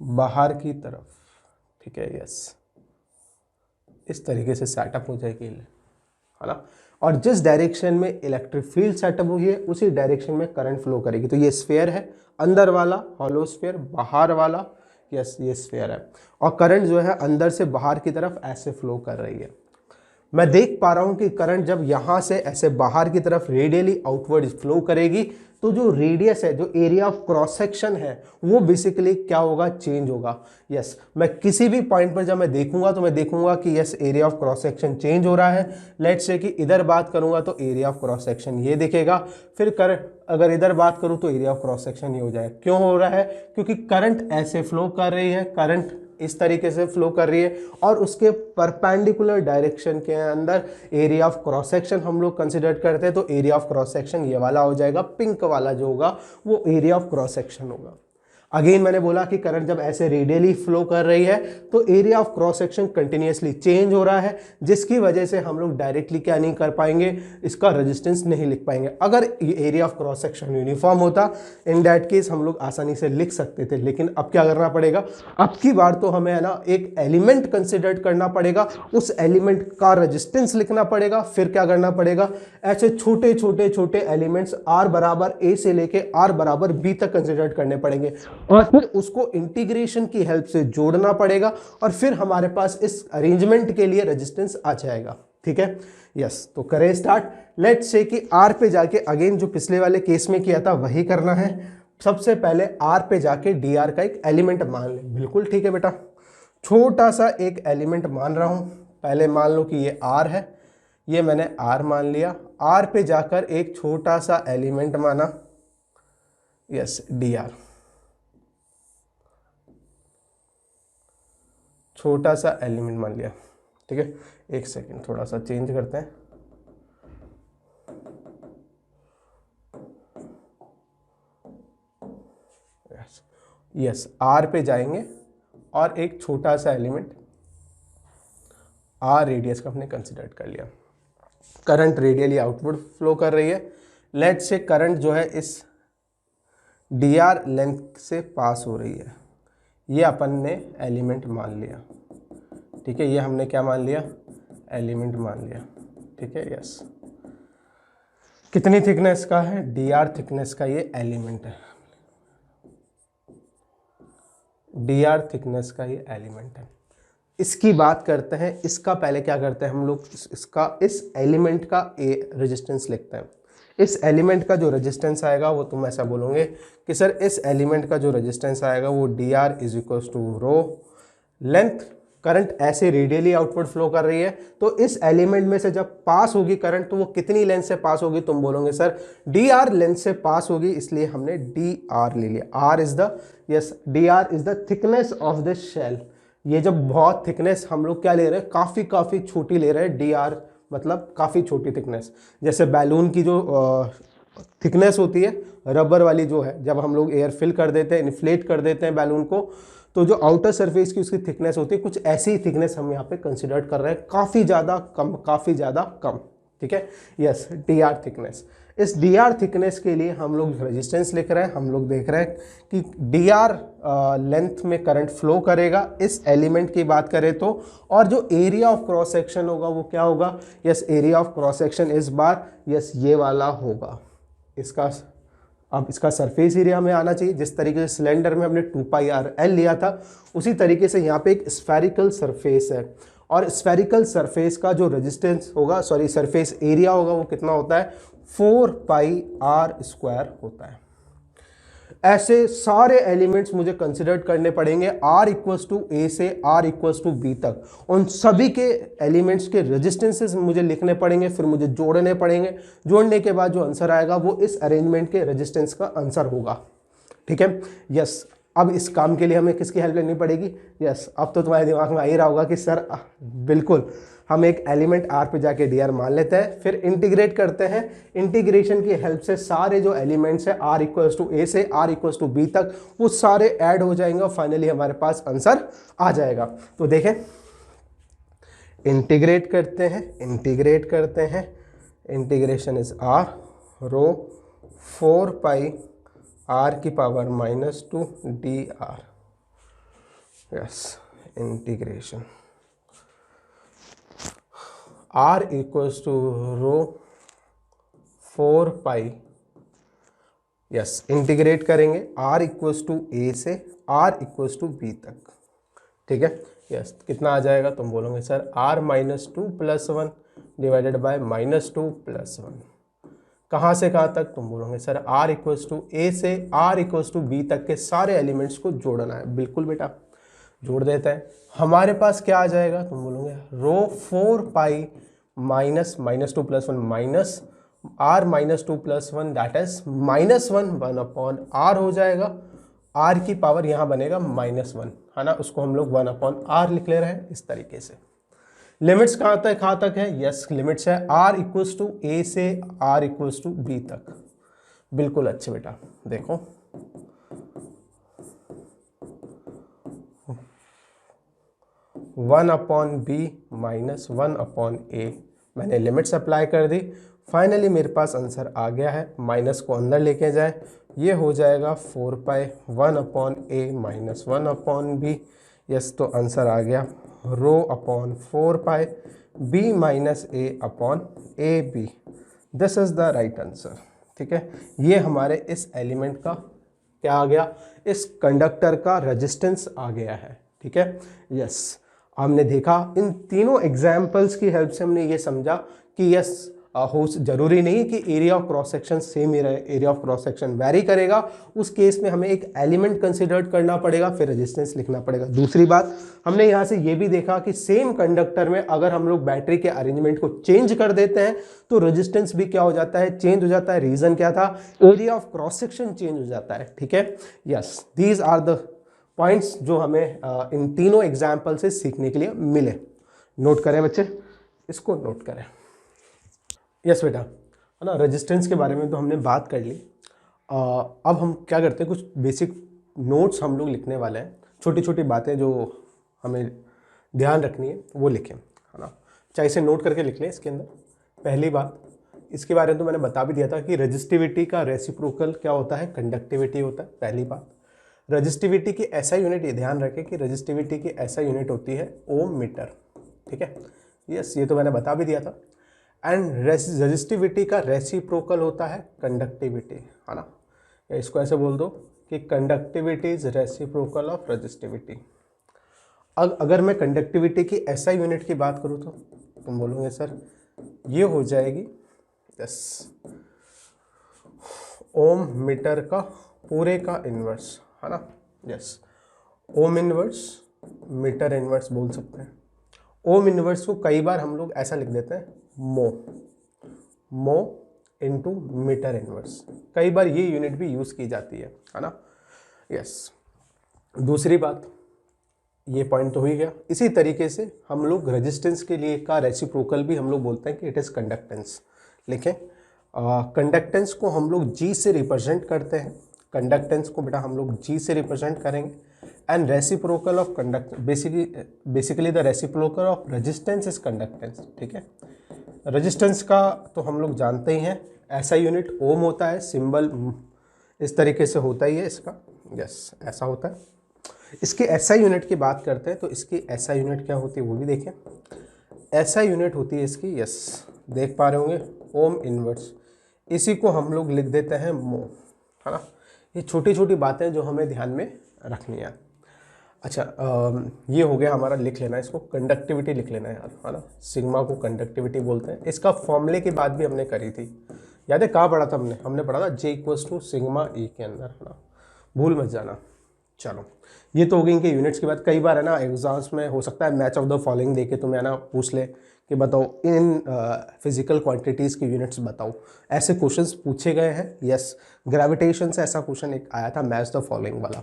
[SPEAKER 1] बाहर की तरफ, ठीक है। यस, इस तरीके से सेटअप हो जाएगी, है ना। और जिस डायरेक्शन में इलेक्ट्रिक फील्ड सेटअप हुई है उसी डायरेक्शन में करंट फ्लो करेगी। तो ये स्फीयर है, अंदर वाला हॉलो स्फीयर, बाहर वाला, यस, ये स्फीयर है, और करंट जो है अंदर से बाहर की तरफ ऐसे फ्लो कर रही है। मैं देख पा रहा हूं कि करंट जब यहां से ऐसे बाहर की तरफ रेडियली आउटवर्ड फ्लो करेगी तो जो रेडियस है, जो एरिया ऑफ क्रॉस सेक्शन है, वो बेसिकली क्या होगा, चेंज होगा। यस, मैं किसी भी पॉइंट पर जब मैं देखूंगा तो मैं देखूंगा कि yes area of cross section change हो रहा है। लेट्स से कि इधर बात करूंगा तो एरिया ऑफ क्रॉस सेक्शन ये दिखेगा, फिर करंट अगर इधर बात करूं तो एरिया ऑफ क्रॉस सेक्शन ये हो जाएगा। क्यों हो रहा है, क्योंकि करंट ऐसे फ्लो कर रही है, करंट इस तरीके से फ्लो कर रही है, और उसके परपेंडिकुलर डायरेक्शन के अंदर एरिया ऑफ क्रॉस सेक्शन हम लोग कंसिडर करते हैं। तो एरिया ऑफ क्रॉस सेक्शन ये वाला हो जाएगा, पिंक वाला जो होगा वो एरिया ऑफ क्रॉस सेक्शन होगा। अगेन मैंने बोला कि करंट जब ऐसे रेडियली फ्लो कर रही है तो area of cross section continuously change हो रहा है, जिसकी वजह से हम लोग डायरेक्टली क्या नहीं कर पाएंगे, इसका रेजिस्टेंस नहीं लिख पाएंगे। अगर ये area of cross section uniform होता, इन दैट केस हम लोग आसानी से लिख सकते थे, लेकिन अब क्या करना पड़ेगा, अब की बार तो हमें है ना एक एलिमेंट कंसिडर करना पड़ेगा, उस एलिमेंट का रेजिस्टेंस लिखना पड़ेगा। फिर क्या करना पड़ेगा, ऐसे छोटे छोटे छोटे एलिमेंट्स R बराबर A से लेके R बराबर B तक कंसिडर करने पड़ेंगे, और फिर उसको इंटीग्रेशन की हेल्प से जोड़ना पड़ेगा, और फिर हमारे पास इस अरेंजमेंट के लिए रेजिस्टेंस आ जाएगा, ठीक है। यस, तो करें स्टार्ट। लेट्स से कि R पे जाके अगेन जो पिछले वाले केस में किया था वही करना है। सबसे पहले R पे जाके DR का एक एलिमेंट मान ले। बिल्कुल ठीक है बेटा, छोटा सा एक एलिमेंट मान रहा हूं। पहले मान लो कि ये R है, ये मैंने R मान लिया। R पे जाकर एक छोटा सा एलिमेंट माना, यस, DR, छोटा सा एलिमेंट मान लिया, ठीक है। एक सेकेंड, थोड़ा सा चेंज करते हैं। यस, R पे जाएंगे और एक छोटा सा एलिमेंट R रेडियस का हमने कंसिडर कर लिया। करंट रेडियली आउटवर्ड फ्लो कर रही है। लेट से करंट जो है इस DR लेंथ से पास हो रही है, ये अपन ने एलिमेंट मान लिया, ठीक है। ये हमने क्या मान लिया, एलिमेंट मान लिया, ठीक है। यस, कितनी थिकनेस का है, DR थिकनेस का ये एलिमेंट है, DR थिकनेस का ये एलिमेंट है। इसकी बात करते हैं, इसका पहले क्या करते हैं हम लोग, इसका इस एलिमेंट का रेजिस्टेंस लिखते हैं। इस एलिमेंट का जो रेजिस्टेंस आएगा वो तुम ऐसा बोलोगे कि सर इस एलिमेंट का जो रेजिस्टेंस आएगा वो DR is equals to rho length. Current ऐसे रेडियली आउटवर्ड फ्लो कर रही है, तो इस एलिमेंट में से जब पास होगी करंट तो वो कितनी लेंथ से पास होगी, तुम बोलोगे सर DR लेंथ से पास होगी, इसलिए हमने DR ले लिया। R is the, yes, DR is the thickness of the shell. ये जब बहुत थिकनेस हम लोग क्या ले रहे हैं, काफ़ी छोटी ले रहे हैं, DR मतलब काफ़ी छोटी थिकनेस। जैसे बैलून की जो थिकनेस होती है रबर वाली जो है, जब हम लोग एयर फिल कर देते हैं, इन्फ्लेट कर देते हैं बैलून को, तो जो आउटर सरफेस की उसकी थिकनेस होती है, कुछ ऐसी थिकनेस हम यहाँ पे कंसिडर कर रहे हैं, काफ़ी ज़्यादा कम, काफ़ी ज़्यादा कम। ठीक है, यस, डी आर थिकनेस। इस डी आर थिकनेस के लिए हम लोग रेजिस्टेंस लिख रहे हैं, हम लोग देख रहे हैं कि डी आर लेंथ में करंट फ्लो करेगा इस एलिमेंट की बात करें तो, और जो एरिया ऑफ क्रॉस सेक्शन होगा वो क्या होगा, yes, area of cross section इस बार यस ये वाला होगा इसका। अब इसका सरफेस एरिया में आना चाहिए, जिस तरीके से सिलेंडर में हमने 2πr L लिया था, उसी तरीके से यहाँ पे एक स्फेरिकल सरफेस है, और स्फेरिकल सरफेस का जो रेजिस्टेंस होगा, सॉरी सरफेस एरिया होगा, वो कितना होता है, 4πr² होता है। ऐसे सारे एलिमेंट्स मुझे कंसिडर करने पड़ेंगे r इक्वल्स टू a से r इक्वल्स टू b तक, उन सभी के एलिमेंट्स के रेजिस्टेंसेस मुझे लिखने पड़ेंगे, फिर मुझे जोड़ने पड़ेंगे। जोड़ने के बाद जो आंसर आएगा वो इस अरेंजमेंट के रेजिस्टेंस का आंसर होगा। ठीक है, यस। अब इस काम के लिए हमें किसकी हेल्प लेनी पड़ेगी, यस, अब तो तुम्हारे दिमाग में आ ही रहा होगा कि सर बिल्कुल हम एक एलिमेंट r पे जाके dr मान लेते हैं, फिर इंटीग्रेट करते हैं, इंटीग्रेशन की हेल्प से सारे जो एलिमेंट्स है r इक्वल्स टू a से r इक्वल्स टू b तक वो सारे ऐड हो जाएंगे और फाइनली हमारे पास आंसर आ जाएगा। तो देखें, इंटीग्रेट करते हैं, इंटीग्रेट करते हैं, integration is r rho 4πr की power -2 dr, yes, integration r equals to rho 4π, yes, integrate करेंगे r इक्वल्स टू a से r इक्वल्स टू b तक। ठीक है, यस, कितना आ जाएगा, तुम बोलोगे सर r -2 + 1 डिवाइडेड बाय -2 + 1, कहाँ से कहाँ तक, तुम बोलोगे sir r equals to a से r इक्वल्स टू b तक के सारे एलिमेंट्स को जोड़ना है। बिल्कुल बेटा, जोड़ देते हैं। हमारे पास क्या आ जाएगा, तुम बोलोगे rho 4π minus -2 + 1 minus r -2 + 1 that is -1 हो जाएगा। r की पावर यहाँ बनेगा -1, है ना, उसको हम लोग 1/r लिख ले रहे हैं इस तरीके से। लिमिट्स कहाँ तक है, यस, लिमिट्स है r इक्वल्स टू a से r इक्वल्स टू b तक। बिल्कुल अच्छे बेटा, देखो 1/b माइनस 1/a, मैंने लिमिट्स अप्लाई कर दी, फाइनली मेरे पास आंसर आ गया है। माइनस को अंदर लेके जाए, ये हो जाएगा 4π 1/a माइनस 1/b, यस, तो आंसर आ गया rho upon 4π b minus a/ab। This is the right answer. ठीक है, ये हमारे इस एलिमेंट का क्या आ गया, इस कंडक्टर का रेजिस्टेंस आ गया है। ठीक है, यस, हमने देखा इन तीनों एग्जाम्पल्स की हेल्प से हमने ये समझा कि यस, हो जरूरी नहीं कि area of cross section same ही रहे, area of cross section vary करेगा। उस केस में हमें एक एलिमेंट कंसिडर करना पड़ेगा, फिर रेजिस्टेंस लिखना पड़ेगा। दूसरी बात, हमने यहाँ से ये भी देखा कि सेम कंडक्टर में अगर हम लोग बैटरी के अरेंजमेंट को चेंज कर देते हैं तो रेजिस्टेंस भी क्या हो जाता है, चेंज हो जाता है। रीजन क्या था, area of cross section change हो जाता है। ठीक है, yes, these are the points जो हमें इन तीनों एग्जाम्पल से सीखने के लिए मिले। नोट करें बच्चे, इसको नोट करें। यस बेटा, है ना, रेजिस्टेंस के बारे में तो हमने बात कर ली। अब हम क्या करते हैं, कुछ बेसिक नोट्स हम लोग लिखने वाले हैं, छोटी छोटी बातें जो हमें ध्यान रखनी है वो लिखें, है ना, चाहे इसे नोट करके लिख लें। इसके अंदर पहली बात, इसके बारे में तो मैंने बता भी दिया था कि रेजिस्टिविटी का रेसिप्रोकल क्या होता है, कंडक्टिविटी होता है। पहली बात, रेजिस्टिविटी की ऐसा यूनिट, ये ध्यान रखें कि रेजिस्टिविटी की ऐसा यूनिट होती है ओम मीटर। ठीक है, यस, ये तो मैंने बता भी दिया था। एंड रेजिस्टिविटी का रेसिप्रोकल होता है कंडक्टिविटी, है ना, या इसको ऐसे बोल दो कि conductivity is reciprocal of resistivity. अगर मैं कंडक्टिविटी की ऐसा यूनिट की बात करूँ तो तुम बोलोगे सर ये हो जाएगी यस ओम मीटर का पूरे का इन्वर्स, है ना, यस, ओम इन्वर्स मीटर इन्वर्स बोल सकते हैं। ओम इन्वर्स को कई बार हम लोग ऐसा लिख देते हैं मो इनटू मीटर इन्वर्स, कई बार ये यूनिट भी यूज की जाती है ना, यस। दूसरी बात, ये पॉइंट तो हो ही गया। इसी तरीके से हम लोग रेजिस्टेंस के लिए का रेसिप्रोकल भी हम लोग बोलते हैं कि इट इज कंडक्टेंस। लिखें, कंडक्टेंस को हम लोग जी से रिप्रेजेंट करते हैं, कंडक्टेंस को बेटा हम लोग जी से रिप्रेजेंट करेंगे। And reciprocal of conduct basically the reciprocal of resistance is conductance. ठीक है, रेजिस्टेंस का तो हम लोग जानते ही हैं, ऐसा यूनिट ओम होता है, सिंबल इस तरीके से होता ही है इसका, यस ऐसा होता है। इसके एसआई यूनिट की बात करते हैं तो इसकी एसआई यूनिट क्या होती है वो भी देखें। एसआई यूनिट होती है इसकी, यस देख पा रहे होंगे, ओम इनवर्स। इसी को हम लोग लिख देते हैं मो, है ना। ये छोटी छोटी बातें जो हमें ध्यान में रखनी है। अच्छा ये हो गया हमारा, लिख लेना इसको, कंडक्टिविटी लिख लेना यार, है ना। सिग्मा को कंडक्टिविटी बोलते हैं। इसका फॉर्मूले की बात भी हमने करी थी, याद है कहाँ पढ़ा था हमने पढ़ा था J = सिग्मा E के अंदर, है ना, भूल मत जाना। चलो ये तो हो गई इनके यूनिट्स की बात। कई बार है ना एग्जाम्स में हो सकता है मैच ऑफ द फॉलोइंग देके तुम्हें है ना पूछ ले कि बताओ इन फिजिकल क्वांटिटीज़ की यूनिट्स बताओ, ऐसे क्वेश्चंस पूछे गए हैं। यस, ग्रेविटेशन से ऐसा क्वेश्चन एक आया था, मैच द फॉलोइंग वाला।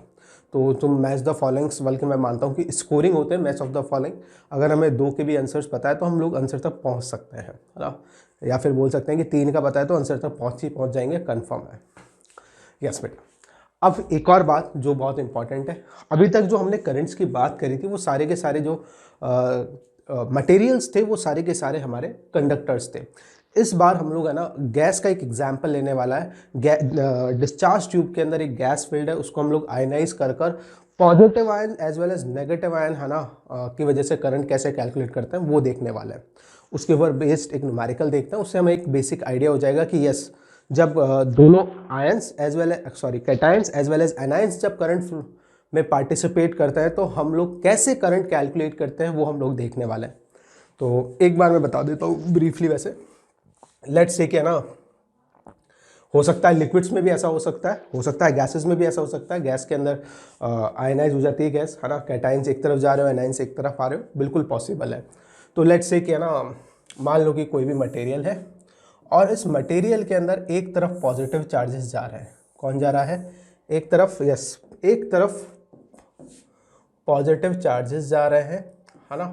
[SPEAKER 1] तो तुम मैच द फॉलोइंग्स, बल्कि मैं मानता हूँ कि स्कोरिंग होते हैं मैच ऑफ द फॉलोइंग। अगर हमें 2 के भी आंसर्स पता है तो हम लोग आंसर तक पहुँच सकते हैं, है ना। या फिर बोल सकते हैं कि 3 का पता है तो आंसर तक पहुँच जाएंगे, कन्फर्म है। यस बेटा, अब एक और बात जो बहुत इंपॉर्टेंट है, अभी तक जो हमने करंट्स की बात करी थी वो सारे के सारे जो मटेरियल्स थे वो सारे के सारे हमारे कंडक्टर्स थे। इस बार हम लोग है ना गैस का एक एग्जाम्पल लेने वाला है। डिस्चार्ज ट्यूब के अंदर एक गैस फील्ड है, उसको हम लोग आयनाइज कर positive ion as well as negative ion, है ना, की वजह से करंट कैसे कैलकुलेट करते हैं वो देखने वाला है। उसके ऊपर बेस्ड एक न्यूमेरिकल देखते हैं, उससे हमें एक बेसिक आइडिया हो जाएगा कि यस, जब दोनों ions as well cations as well as anions जब करंट में पार्टिसिपेट करते हैं तो हम लोग कैसे करंट कैलकुलेट करते हैं वो हम लोग देखने वाले हैं। तो एक बार मैं बता देता हूँ ब्रीफली। वैसे लेट्स से क्या ना, हो सकता है लिक्विड्स में भी ऐसा हो सकता है गैसेस में भी ऐसा हो सकता है। गैस के अंदर आयनाइज हो जाती है गैस, है ना, कैटायंस एक तरफ जा रहे हो, एनायंस एक तरफ आ रहे हो, बिल्कुल पॉसिबल है। तो लेट्स से क्या ना, मान लो कि कोई भी मटेरियल है और इस मटेरियल के अंदर एक तरफ पॉजिटिव चार्जेस जा रहे हैं। कौन जा रहा है? एक तरफ, यस, एक तरफ पॉजिटिव चार्जेस जा रहे हैं, है ना,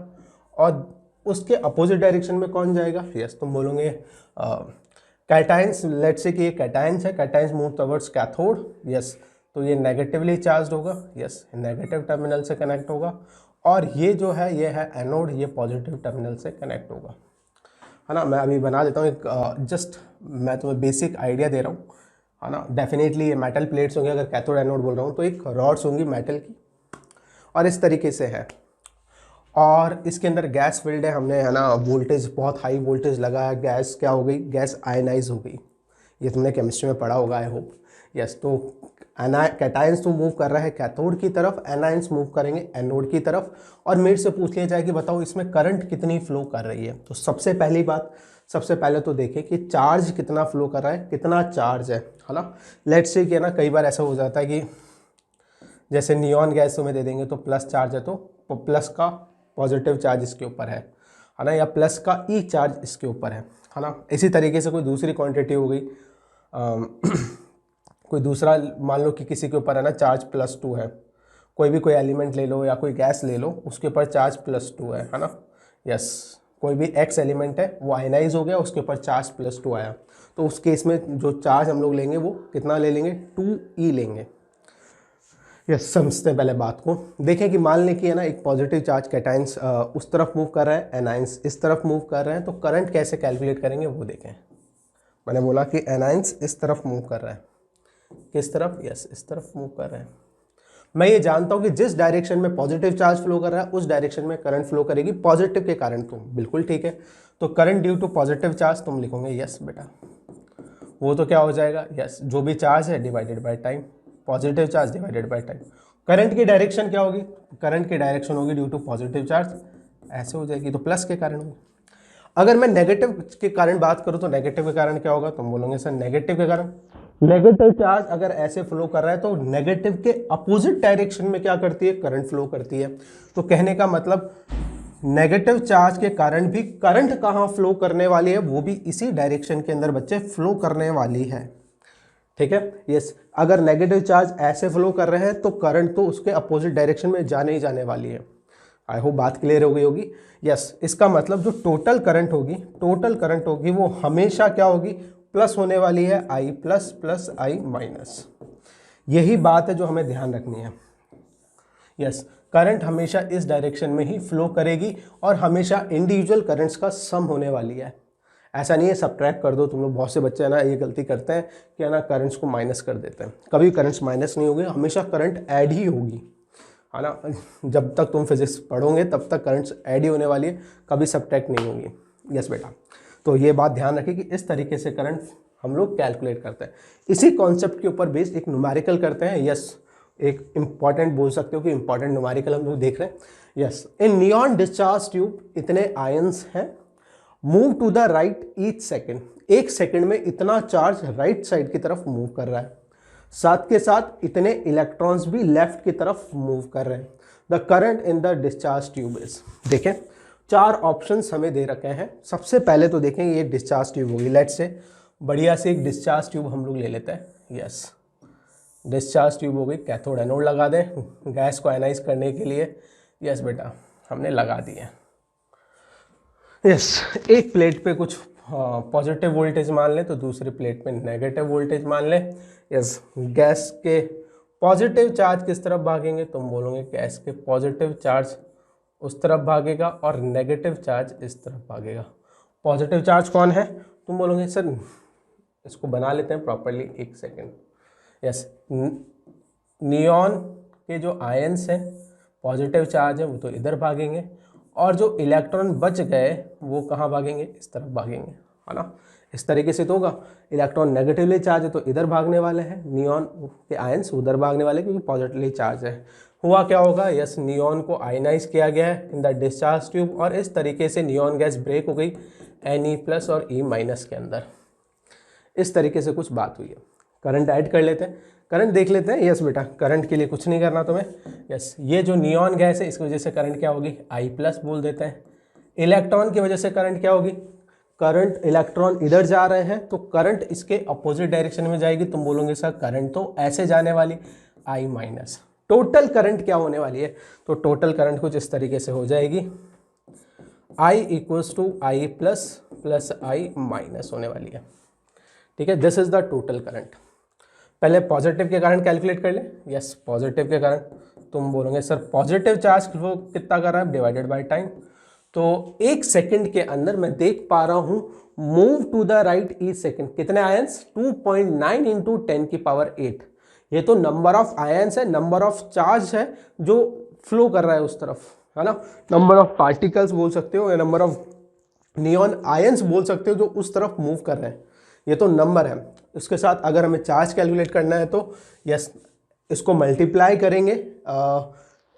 [SPEAKER 1] और उसके अपोजिट डायरेक्शन में कौन जाएगा? यस, तुम बोलोगे कैटायंस। लेट्स से कि ये कैटायंस है, cations move towards cathode, yes, तो ये नेगेटिवली चार्ज होगा, यस, नेगेटिव टर्मिनल से कनेक्ट होगा। और ये जो है ये है एनोड, ये पॉजिटिव टर्मिनल से कनेक्ट होगा, है ना। मैं अभी बना देता हूँ एक, जस्ट मैं तुम्हें बेसिक आइडिया दे रहा हूँ, है ना। डेफिनेटली ये मेटल प्लेट्स होंगे, अगर कैथोड एनोड बोल रहा हूँ तो एक रॉड्स होंगी मेटल की, और इस तरीके से है। और इसके अंदर गैस फील्ड है, हमने, है ना, वोल्टेज बहुत हाई वोल्टेज लगा है, गैस क्या हो गई? गैस आयनाइज हो गई। ये तुमने केमिस्ट्री में पढ़ा होगा, आई होप। यस, तो कैटायंस तो मूव कर रहा है कैथोड की तरफ, एनायंस मूव करेंगे एनोड की तरफ। और मेरे से पूछ लिया जाए कि बताओ इसमें करंट कितनी फ्लो कर रही है। तो सबसे पहली बात, सबसे पहले तो देखें कि चार्ज कितना फ्लो कर रहा है, कितना चार्ज है ना। लेट्स से कि ना कई बार ऐसा हो जाता है कि जैसे नियॉन गैस तुम्हें दे देंगे तो प्लस चार्ज है, तो प्लस का पॉजिटिव चार्ज इसके ऊपर है ना, या प्लस का ई चार्ज इसके ऊपर है ना। इसी तरीके से कोई दूसरी क्वांटिटी हो गई, कोई दूसरा, मान लो कि किसी के ऊपर है ना चार्ज +2 है, कोई एलिमेंट ले लो या कोई गैस ले लो, उसके ऊपर चार्ज +2 है ना। यस, कोई भी एक्स एलिमेंट है वो आयनाइज हो गया, उसके ऊपर चार्ज +2 आया, तो उस केस में जो चार्ज हम लोग लेंगे वो कितना ले लेंगे? 2e लेंगे। यस, समझते हैं पहले बात को। देखें कि मान लें कि है ना एक पॉजिटिव चार्ज कैटायंस उस तरफ मूव कर रहा है, एनायंस इस तरफ मूव कर रहे हैं, तो करंट कैसे कैलकुलेट करेंगे वो देखें। मैंने बोला कि एनायंस इस तरफ मूव कर रहा है, किस तरफ? यस, इस तरफ मूव कर रहे हैं। मैं ये जानता हूँ कि जिस डायरेक्शन में पॉजिटिव चार्ज फ्लो कर रहा है उस डायरेक्शन में करंट फ्लो करेगी पॉजिटिव के कारण, तो बिल्कुल ठीक है। तो current due to positive charge तुम लिखोगे, यस बेटा, वो तो क्या हो जाएगा? यस, जो भी चार्ज है divided by time, positive charge divided by time. Current की डायरेक्शन क्या होगी? करंट की डायरेक्शन होगी ड्यू टू पॉजिटिव चार्ज, ऐसे हो जाएगी, तो प्लस के कारण होगी। अगर मैं नेगेटिव के कारण बात करूं तो नेगेटिव के कारण क्या होगा? तुम बोलोगे सर नेगेटिव के कारण, नेगेटिव चार्ज अगर ऐसे फ्लो कर रहा है तो नेगेटिव के अपोजिट डायरेक्शन में क्या करती है? करंट फ्लो करती है। तो कहने का मतलब नेगेटिव चार्ज के कारण भी करंट कहाँ फ्लो करने वाली है? वो भी इसी डायरेक्शन के अंदर बच्चे फ्लो करने वाली है, ठीक है। यस, अगर नेगेटिव चार्ज ऐसे फ्लो कर रहे हैं तो करंट तो उसके अपोजिट डायरेक्शन में जाने ही जाने वाली है। आई होप बात क्लियर हो गई होगी। यस, इसका मतलब जो टोटल करंट होगी वो हमेशा क्या होगी? प्लस होने वाली है I plus plus I minus. यही बात है जो हमें ध्यान रखनी है। यस, करंट हमेशा इस डायरेक्शन में ही फ्लो करेगी और हमेशा इंडिविजुअल करंट्स का सम होने वाली है। ऐसा नहीं है सब्ट्रैक्ट कर दो, तुम लोग बहुत से बच्चे है ना ये गलती करते हैं कि है ना करंट्स को माइनस कर देते हैं। कभी करंट्स माइनस नहीं होगी, हमेशा करंट ऐड ही होगी, है ना। जब तक तुम फिजिक्स पढ़ोगे तब तक करंट्स ऐड ही होने वाली है, कभी सब्ट्रैक्ट नहीं होगी। यस बेटा, तो ये बात ध्यान रखें कि इस तरीके से करंट हम लोग कैलकुलेट करते हैं। इसी कॉन्सेप्ट के ऊपर बेस्ड एक न्यूमेरिकल करते हैं। यस, एक इंपॉर्टेंट बोल सकते हो कि इंपॉर्टेंट न्यूमेरिकल हम लोग देख रहे हैं। Yes, in neon discharge tube इतने आयंस हैं, move to the right each second, एक सेकेंड में इतना चार्ज राइट साइड की तरफ मूव कर रहा है, साथ के साथ इतने इलेक्ट्रॉन्स भी लेफ्ट की तरफ मूव कर रहे हैं। The current in the discharge tube is, देखें 4 ऑप्शंस हमें दे रखे हैं। सबसे पहले तो देखें ये डिस्चार्ज ट्यूब होगी, लेट्स से बढ़िया से एक डिस्चार्ज ट्यूब हम लोग ले लेते हैं। यस, डिस्चार्ज ट्यूब हो गई, कैथोड एनोड लगा दें गैस को आयनाइज करने के लिए। यस बेटा, हमने लगा दिए। यस, एक प्लेट पे कुछ पॉजिटिव वोल्टेज मान लें तो दूसरी प्लेट पे नेगेटिव वोल्टेज मान लें। यस, गैस के पॉजिटिव चार्ज किस तरफ भागेंगे, तुम बोलोगे गैस के पॉजिटिव चार्ज उस तरफ भागेगा और नेगेटिव चार्ज इस तरफ भागेगा। पॉजिटिव चार्ज कौन है, तुम बोलोगे सर इसको बना लेते हैं प्रॉपरली, एक सेकेंड। यस, नियॉन के जो आयंस हैं पॉजिटिव चार्ज है वो तो इधर भागेंगे और जो इलेक्ट्रॉन बच गए वो कहाँ भागेंगे, इस तरफ भागेंगे, है ना। इस तरीके से तो होगा, इलेक्ट्रॉन नेगेटिवली चार्ज है तो इधर भागने वाले हैं, नियॉन के आयंस उधर भागने वाले क्योंकि पॉजिटिवली चार्ज है। हुआ क्या होगा, यस नियॉन को आयनाइज किया गया है इन द डिस्चार्ज ट्यूब और इस तरीके से नियॉन गैस ब्रेक हो गई Ne+ और E- के अंदर। इस तरीके से कुछ बात हुई है। करंट ऐड कर लेते हैं, करंट देख लेते हैं। यस बेटा, करंट के लिए कुछ नहीं करना तुम्हें। यस, ये जो नियॉन गैस है इसकी वजह से करंट क्या होगी, I+ बोल देते हैं। इलेक्ट्रॉन की वजह से करंट क्या होगी, करंट इलेक्ट्रॉन इधर जा रहे हैं तो करंट इसके अपोजिट डायरेक्शन में जाएगी, तुम बोलोगे सर करंट तो ऐसे जाने वाली, I-। टोटल करंट क्या होने वाली है, तो टोटल करंट कुछ इस तरीके से हो जाएगी, I = I+ + I- होने वाली है। ठीक है, this is the total current. पहले पॉजिटिव के करंट कैलकुलेट कर ले। यस, पॉजिटिव के करंट, तुम बोलोगे सर पॉजिटिव चार्ज फ्लो कितना कर रहा है, डिवाइडेड बाय टाइम। तो एक सेकंड के अंदर मैं देख पा रहा हूं move to the right each second कितने आयंस, 2.9 × 10⁸। ये तो नंबर ऑफ आयंस है, नंबर ऑफ चार्ज है जो फ्लो कर रहा है उस तरफ, है ना। नंबर ऑफ पार्टिकल्स बोल सकते हो या नंबर ऑफ नियॉन आयंस बोल सकते हो जो उस तरफ मूव कर रहे हैं, ये तो नंबर है। इसके साथ अगर हमें चार्ज कैलकुलेट करना है तो यस इसको मल्टीप्लाई करेंगे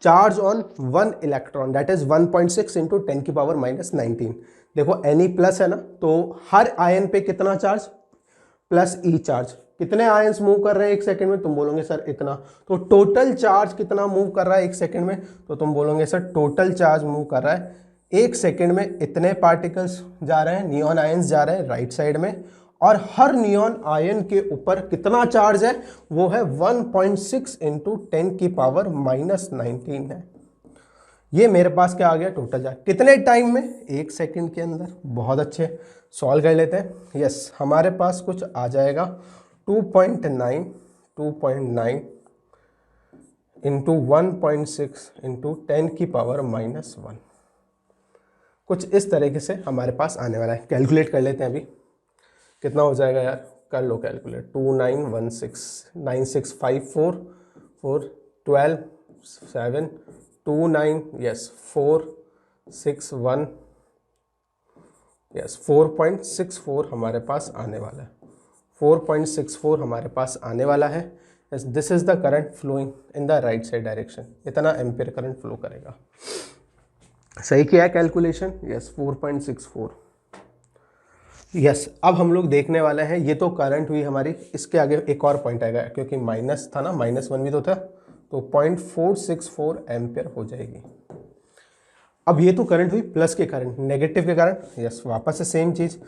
[SPEAKER 1] charge on 1 electron, that is 1.6 × 10⁻⁻19। देखो Ne+ है ना, तो हर आयन पे कितना चार्ज, +E चार्ज। कितने आयंस मूव कर रहे हैं एक सेकंड में, तुम बोलोगे सर इतना। तो टोटल चार्ज कितना मूव कर रहा है एक सेकंड में, तो तुम बोलोगे सर टोटल चार्ज मूव कर रहा है एक सेकंड में इतने पार्टिकल्स जा रहे हैं, नियॉन आयंस जा रहे हैं राइट साइड में, और हर नियॉन आयन के ऊपर कितना चार्ज है, वो है 1.6 × 10⁻⁻19 है। ये मेरे पास क्या आ गया, टोटल चार्ज कितने टाइम में, एक सेकंड के अंदर। बहुत अच्छे, सॉल्व कर लेते हैं। यस, हमारे पास कुछ आ जाएगा 2.9 × 1.6 × 10⁻⁻1, कुछ इस तरीके से हमारे पास आने वाला है। कैलकुलेट कर लेते हैं अभी कितना हो जाएगा यार, कर लो कैलकुलेट। 2916 9654 4 12 7 29 यस 461 यस 4.64 हमारे पास आने वाला है। 4.64 हमारे पास आने वाला है। This is the current flowing in the right side direction, इतना एम्पियर करंट फ्लो करेगा। सही किया है कैलकुलेशन, यस 4.64। यस, अब हम लोग देखने वाले हैं, ये तो करंट हुई हमारी, इसके आगे एक और पॉइंट आएगा क्योंकि माइनस था ना, -1 भी तो था, तो 0.464 एम्पियर हो जाएगी। अब ये तो करंट हुई प्लस के करंट, नेगेटिव के करंट। यस, वापस से सेम चीज,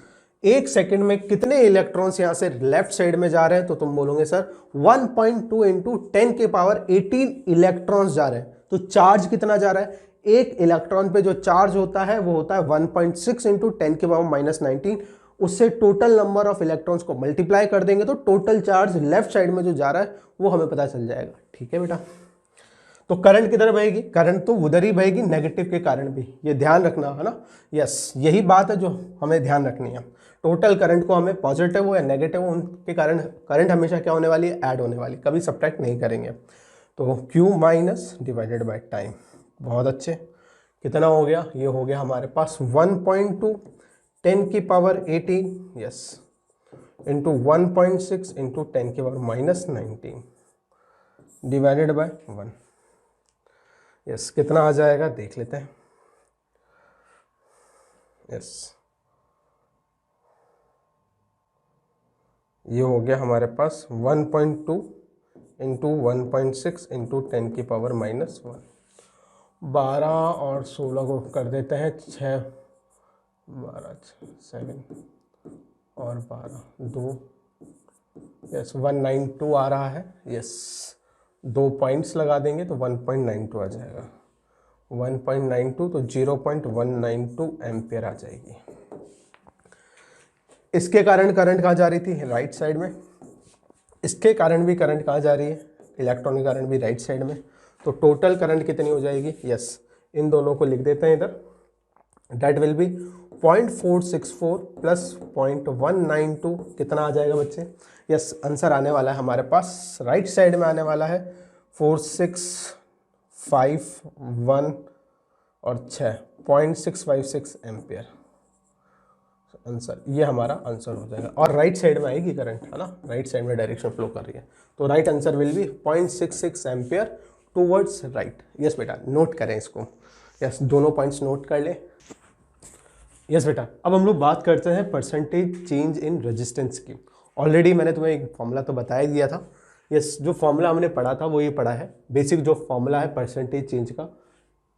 [SPEAKER 1] एक सेकंड में कितने इलेक्ट्रॉन्स यहाँ से लेफ्ट साइड में जा रहे हैं, तो तुम बोलोगे सर 1.2 × 10⁻18 इलेक्ट्रॉन्स जा रहे हैं। तो चार्ज कितना जा रहा है, एक इलेक्ट्रॉन पे जो चार्ज होता है वो होता है 1.6 × 10⁻⁻19। उससे टोटल नंबर ऑफ इलेक्ट्रॉन्स को मल्टीप्लाई कर देंगे तो टोटल चार्ज लेफ्ट साइड में जो जा रहा है वो हमें पता चल जाएगा। ठीक है बेटा, तो करंट किधर बहेगी, करंट तो उधर ही बहेगी नेगेटिव के कारण भी, ये ध्यान रखना है ना। यस, यही बात है जो हमें ध्यान रखनी है। टोटल करंट को हमें पॉजिटिव हो या नेगेटिव हो उनके कारण करंट हमेशा क्या होने वाली है, ऐड होने वाली, कभी सब्ट्रैक्ट नहीं करेंगे। तो Q minus divided by time, बहुत अच्छे, कितना हो गया, ये हो गया हमारे पास 1.2 10 की पावर 18 यस इंटू 1.6 इंटू 10 की power minus 19 divided by 1 yes, कितना आ जाएगा देख लेते हैं। यस, ये हो गया हमारे पास 1.2 इंटू 1.6 इंटू 10 की पावर माइनस 1। 12 और 16 को कर देते हैं 6, 12 7 और 12 2 यस 192 आ रहा है। यस, 2 पॉइंट्स लगा देंगे तो 1.92 आ जाएगा, 1.92 तो 0.192 एम्पियर आ जाएगी। इसके कारण करंट कहाँ जा रही थी, राइट साइड में। इसके कारण भी करंट कहाँ जा रही है, इलेक्ट्रॉन के कारण भी राइट साइड में। तो टोटल करंट कितनी हो जाएगी, यस इन दोनों को लिख देते हैं इधर, दैट विल बी 0.464 प्लस 0.192 कितना आ जाएगा बच्चे। यस, आंसर आने वाला है हमारे पास राइट साइड में आने वाला है 4651 और 6.656 एम्पियर आंसर, ये हमारा आंसर हो जाएगा। और राइट साइड में आएगी करंट, है ना, राइट साइड में डायरेक्शन फ्लो कर रही है, तो right answer will be 0.66 ampere towards right. Yes बेटा, नोट करें इसको, यस दोनों पॉइंट्स नोट कर ले। यस बेटा, अब हम लोग बात करते हैं परसेंटेज चेंज इन रेजिस्टेंस की। ऑलरेडी मैंने तुम्हें एक फॉर्मूला तो बता ही दिया था। यस, जो फॉर्मूला हमने पढ़ा था वो ये पढ़ा है, बेसिक जो फॉर्मूला है परसेंटेज चेंज का,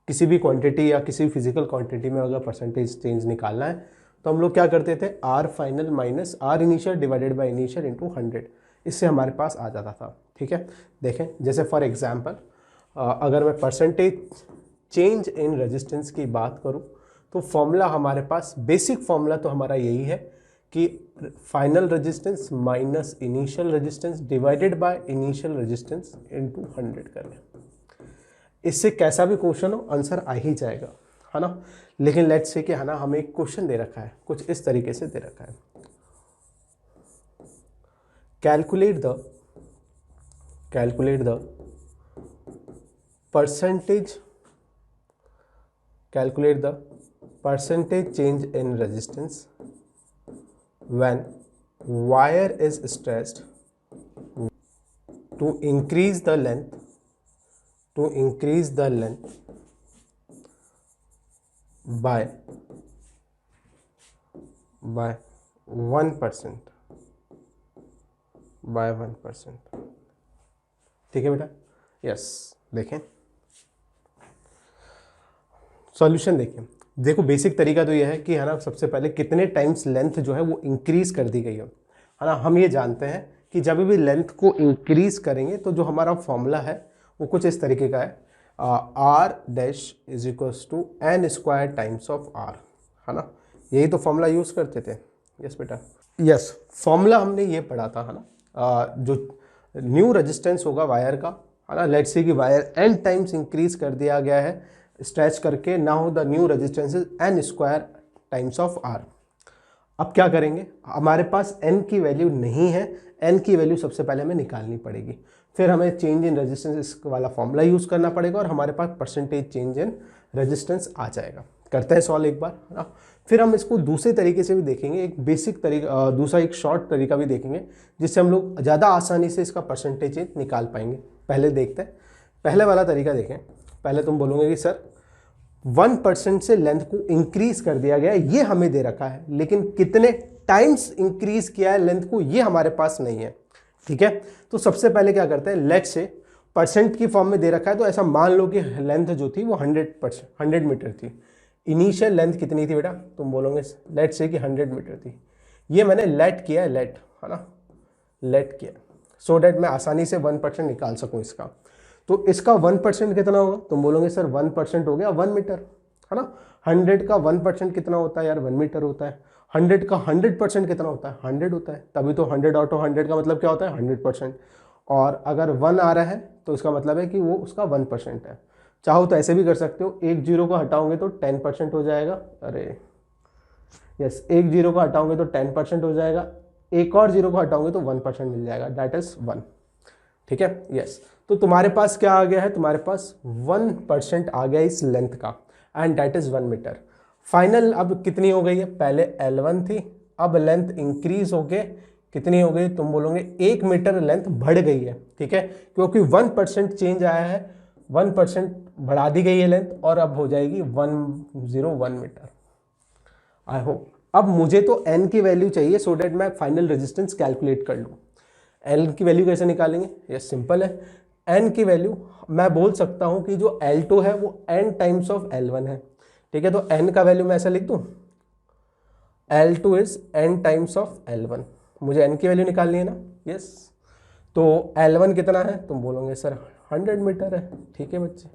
[SPEAKER 1] किसी भी क्वांटिटी या किसी फिजिकल क्वांटिटी में अगर परसेंटेज चेंज निकालना है तो हम लोग क्या करते थे, R final minus R initial divided by initial into 100, इससे हमारे पास आ जाता था। ठीक है, देखें जैसे फॉर एग्जांपल अगर मैं परसेंटेज चेंज इन रेजिस्टेंस की बात करूं तो फॉर्मूला हमारे पास, बेसिक फॉर्मूला तो हमारा यही है कि final resistance minus initial resistance divided by initial resistance into 100 कर लें। इससे कैसा भी क्वेश्चन हो आंसर आ ही जाएगा, है ना। लेकिन लेट्स से कि है ना हमें एक क्वेश्चन दे रखा है, कुछ इस तरीके से दे रखा है, calculate the percentage change in resistance when wire is stretched to increase the length by 1%, ठीक है बेटा। यस, देखें सॉल्यूशन, देखो बेसिक तरीका तो यह है कि है ना, सबसे पहले कितने टाइम्स लेंथ जो है वो इंक्रीज कर दी गई है ना। हम ये जानते हैं कि जब भी लेंथ को इंक्रीज करेंगे तो जो हमारा फॉर्मूला है वो कुछ इस तरीके का है, R dash is equals to N square times of R, है ना, यही तो फॉर्मूला यूज करते थे। यस बेटा, यस फॉर्मूला हमने ये पढ़ा था, है ना, जो न्यू रेजिस्टेंस होगा वायर का, है ना, लेट्स से कि वायर एन टाइम्स इंक्रीज कर दिया गया है स्ट्रेच करके, now the new resistance is N square times of R. अब क्या करेंगे, हमारे पास एन की वैल्यू नहीं है, एन की वैल्यू सबसे पहले हमें निकालनी पड़ेगी, फिर हमें चेंज इन रेजिस्टेंस वाला फॉर्मूला यूज करना पड़ेगा और हमारे पास परसेंटेज चेंज इन रेजिस्टेंस आ जाएगा। करते हैं सॉल्व एक बार, है ना। फिर हम इसको दूसरे तरीके से भी देखेंगे, एक बेसिक तरीका, दूसरा एक शॉर्ट तरीका भी देखेंगे जिससे हम लोग ज़्यादा आसानी से इसका परसेंटेज चेंज निकाल पाएंगे। पहले देखते हैं, पहले वाला तरीका देखें। पहले तुम बोलोगे कि सर 1% से लेंथ को इंक्रीज कर दिया गया, ये हमें दे रखा है, लेकिन कितने टाइम्स इंक्रीज किया है लेंथ को ये हमारे पास नहीं है। ठीक है, तो सबसे पहले क्या करते हैं, लेट्स से परसेंट की फॉर्म में दे रखा है, तो ऐसा मान लो कि लेंथ जो थी वो 100 मीटर थी। इनिशियल लेंथ कितनी थी बेटा, तुम बोलोगे लेट्स से कि 100 मीटर थी। ये मैंने लेट किया है, लेट, है ना, लेट किया सो डैट मैं आसानी से 1% निकाल सकूं इसका। तो इसका 1% कितना होगा, तुम बोलोगे सर 1% हो गया 1 मीटर, है ना। 100 का 1% कितना होता है यार, 1 मीटर होता है। 100 का 100% कितना होता है? 100 होता है, तभी तो 100 आउट ऑफ 100 का मतलब क्या होता है? 100%। और अगर 1 आ रहा है तो इसका मतलब है कि वो उसका 1% है। चाहो तो ऐसे भी कर सकते हो, एक जीरो को हटाओगे तो 10% हो जाएगा। अरे यस, एक जीरो को हटाओगे तो 10% हो जाएगा, एक और जीरो को हटाओगे तो 1% मिल जाएगा, दैट इज 1। ठीक है, यस। तो तुम्हारे पास क्या आ गया है? तुम्हारे पास 1% आ गया इस लेंथ का, and that is 1 metre. Final अब कितनी हो गई है? पहले L1 थी, अब लेंथ इंक्रीज होके कितनी हो गई? तुम बोलोगे 1 मीटर लेंथ बढ़ गई है। ठीक है, क्योंकि 1% चेंज आया है, 1% बढ़ा दी गई है लेंथ, और अब हो जाएगी 101 मीटर। I hope. अब मुझे तो n की वैल्यू चाहिए सो डेट मैं फाइनल रेजिस्टेंस कैलकुलेट कर लूँ। L की वैल्यू कैसे निकालेंगे? ये सिंपल है, n की वैल्यू मैं बोल सकता हूँ कि जो L2 है वो n टाइम्स ऑफ L1 है। ठीक है, तो n का वैल्यू मैं ऐसा लिख दूँ, L2 is n times of L1। मुझे n की वैल्यू निकालनी है ना? यस। तो L1 कितना है? तुम बोलोगे सर 100 मीटर है। ठीक है बच्चे।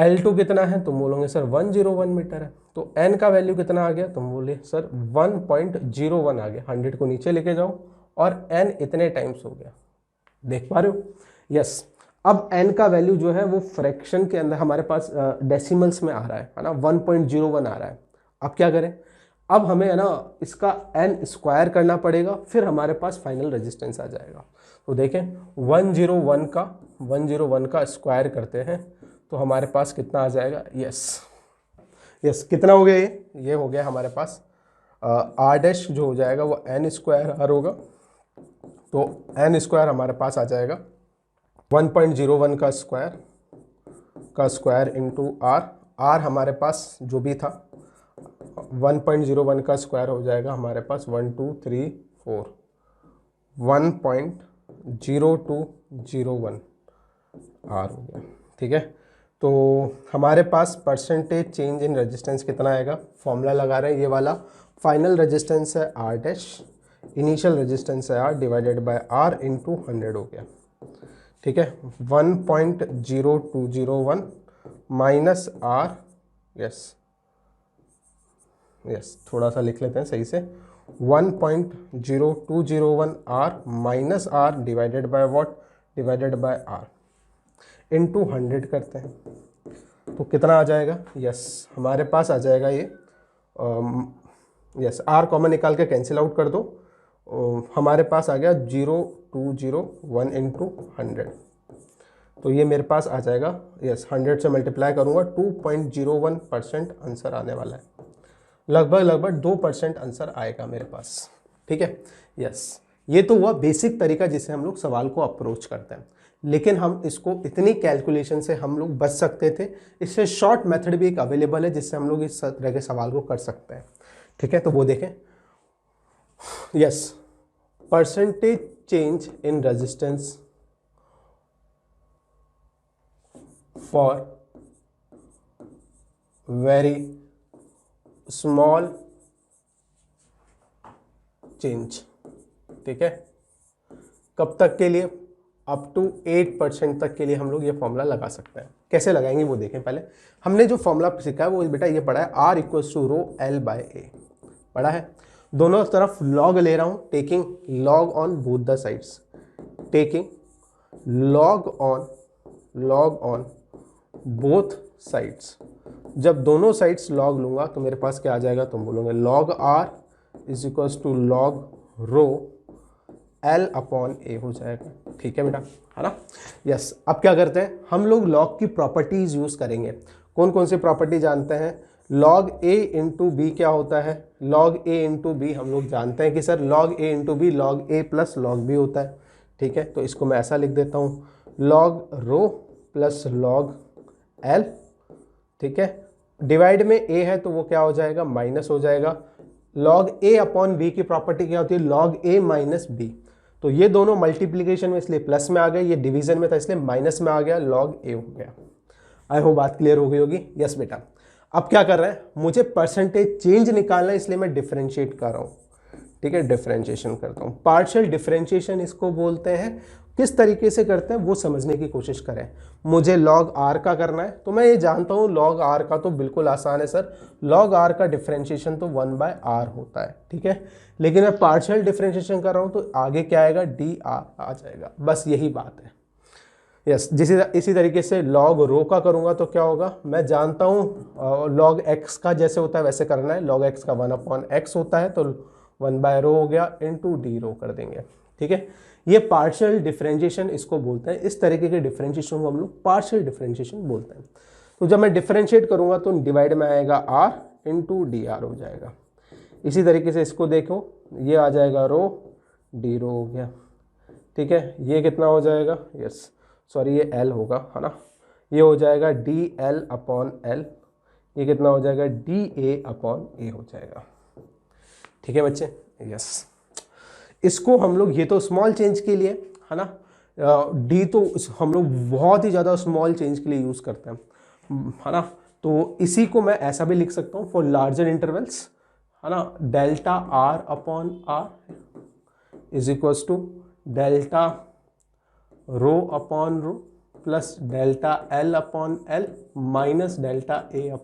[SPEAKER 1] L2 कितना है? तुम बोलोगे सर 101 मीटर है। तो n का वैल्यू कितना आ गया? तुम बोले सर 1.01 आ गया। 100 को नीचे लेके जाओ और n इतने टाइम्स हो गया। देख पा रहे हो? यस। अब n का वैल्यू जो है वो फ्रैक्शन के अंदर हमारे पास डेसिमल्स में आ रहा है ना, 1.01 आ रहा है। अब क्या करें? अब हमें है ना इसका n स्क्वायर करना पड़ेगा, फिर हमारे पास फाइनल रेजिस्टेंस आ जाएगा। तो देखें 101 का स्क्वायर करते हैं तो हमारे पास कितना आ जाएगा? यस, कितना हो गया? ये हो गया हमारे पास आर डैश जो हो जाएगा वो n स्क्वायर आर होगा। तो n स्क्वायर हमारे पास आ जाएगा 1.01 का स्क्वायर इंटू आर हमारे पास जो भी था 1.01 का स्क्वायर हो जाएगा हमारे पास 1 2 3 4 1.0201 आर हो गया। ठीक है, तो हमारे पास परसेंटेज चेंज इन रेजिस्टेंस कितना आएगा? फॉर्मूला लगा रहे हैं ये वाला। फाइनल रेजिस्टेंस है आर डैश, इनिशियल रेजिस्टेंस है R divided by R into 100 हो गया। ठीक है, 1.0201 माइनस आर, यस थोड़ा सा लिख लेते हैं सही से, 1.0201 R minus R divided by what? Divided by R into 100 करते हैं तो कितना आ जाएगा? यस, हमारे पास आ जाएगा ये, यस आर कॉमन निकाल के कैंसिल आउट कर दो, हमारे पास आ गया 0201 इंटू 100। तो ये मेरे पास आ जाएगा, यस 100 से मल्टीप्लाई करूँगा 2.01% आंसर आने वाला है। लगभग 2% आंसर आएगा मेरे पास। ठीक है, यस। ये तो हुआ बेसिक तरीका जिससे हम लोग सवाल को अप्रोच करते हैं, लेकिन हम इसको इतनी कैलकुलेशन से हम लोग बच सकते थे। इससे शॉर्ट मेथड भी एक अवेलेबल है जिससे हम लोग इस तरह के सवाल को कर सकते हैं। ठीक है, तो वो देखें। Yes, percentage change in resistance for very small change. ठीक है, कब तक के लिए? अप टू 8% तक के लिए हम लोग ये फॉर्मूला लगा सकते हैं। कैसे लगाएंगे वो देखें। पहले हमने जो फॉर्मूला सीखा है वो बेटा ये पढ़ा है, R equals to rho L by A, पढ़ा है। दोनों तरफ लॉग ले रहा हूँ, taking log on both the sides, taking log on both sides. जब दोनों साइड्स लॉग लूंगा तो मेरे पास क्या आ जाएगा? तुम बोलोगे log R is equals to log rho L upon A हो जाएगा। ठीक है बेटा, है ना? यस। अब क्या करते हैं हम लोग? लॉग की प्रॉपर्टीज यूज करेंगे। कौन कौन सी प्रॉपर्टी जानते हैं? लॉग ए इंटू बी क्या होता है? लॉग ए इंटू बी हम लोग जानते हैं कि सर लॉग ए इंटू बी लॉग ए प्लस लॉग बी होता है। ठीक है, तो इसको मैं ऐसा लिख देता हूँ, लॉग रो प्लस लॉग एल। ठीक है, डिवाइड में ए है तो वो क्या हो जाएगा? माइनस हो जाएगा। लॉग ए अपॉन बी की प्रॉपर्टी क्या होती है? लॉग ए माइनस बी। तो ये दोनों मल्टीप्लीकेशन में इसलिए प्लस में आ गए, ये डिवीजन में था इसलिए माइनस में आ गया, लॉग ए हो गया। आई होप बात क्लियर हो गई होगी। यस बेटा। अब क्या कर रहे हैं? मुझे परसेंटेज चेंज निकालना है इसलिए मैं डिफरेंशिएट कर रहा हूँ। ठीक है, डिफरेंशिएशन करता हूँ। पार्शियल डिफरेंशिएशन इसको बोलते हैं। किस तरीके से करते हैं वो समझने की कोशिश करें। मुझे log r का करना है, तो मैं ये जानता हूँ log r का तो बिल्कुल आसान है सर, log r का डिफरेंशिएशन तो 1/r होता है, ठीक है। लेकिन मैं पार्शियल डिफरेंशिएशन कर रहा हूँ तो आगे क्या आएगा, dr आ जाएगा, बस यही बात है। यस, इसी तरीके से log रो का करूँगा तो क्या होगा, मैं जानता हूँ log x का जैसे होता है वैसे करना है। log x का 1/x होता है, तो 1/रो हो गया, इंटू डी रो कर देंगे, ठीक है। ये पार्शियल डिफरेंशिएशन इसको बोलते हैं। इस तरीके के डिफरेंशिएशन को हम लोग पार्शियल डिफरेंशिएशन बोलते हैं। तो जब मैं डिफरेंशिएट करूँगा तो डिवाइड में आएगा r इंटू डी आर हो जाएगा। इसी तरीके से इसको देखो, ये आ जाएगा रो, डी रो हो गया, ठीक है। ये कितना हो जाएगा, यस सॉरी ये L होगा, है ना। ये हो जाएगा DL/L, ये कितना हो जाएगा, DA/A हो जाएगा, ठीक है बच्चे। यस, इसको हम लोग, ये तो स्मॉल चेंज के लिए है ना, D तो हम लोग बहुत ही ज़्यादा स्मॉल चेंज के लिए यूज़ करते हैं, है ना। तो इसी को मैं ऐसा भी लिख सकता हूँ फॉर लार्जर इंटरवल्स, है ना, ΔR/R is equals to delta रो/रो प्लस ΔL/L माइनस ΔA/A,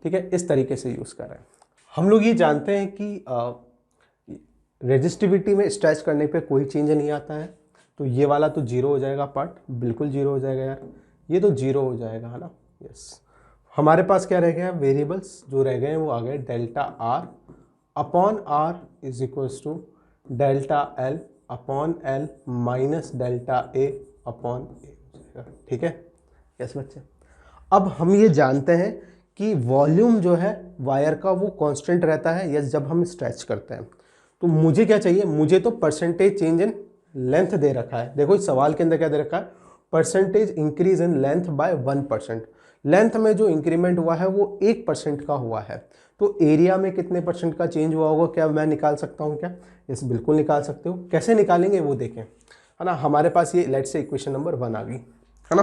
[SPEAKER 1] ठीक है। इस तरीके से यूज़ कर रहे हैं हम लोग। ये जानते हैं कि रेजिस्टिविटी में स्ट्रेच करने पे कोई चेंज नहीं आता है, तो ये वाला तो जीरो हो जाएगा पार्ट, बिल्कुल जीरो हो जाएगा यार, ये तो जीरो हो जाएगा, है ना। यस, हमारे पास क्या रह गया, वेरिएबल्स जो रह गए हैं वो आ गए ΔR/R is equals to ΔL/L minus ΔA/A, ठीक है। यस बच्चे, अब हम ये जानते हैं कि वॉल्यूम जो है वायर का वो कांस्टेंट रहता है यस जब हम स्ट्रेच करते हैं। तो मुझे क्या चाहिए, मुझे तो परसेंटेज चेंज इन लेंथ दे रखा है। देखो इस सवाल के अंदर क्या दे रखा है, percentage increase in length by 1%। Length में जो इंक्रीमेंट हुआ है वो 1% का हुआ है, तो एरिया में कितने परसेंट का चेंज हुआ होगा, क्या मैं निकाल सकता हूँ क्या, यस बिल्कुल निकाल सकते हो। कैसे निकालेंगे वो देखें, है ना। हमारे पास ये लेट्स से इक्वेशन नंबर 1 आ गई, है ना।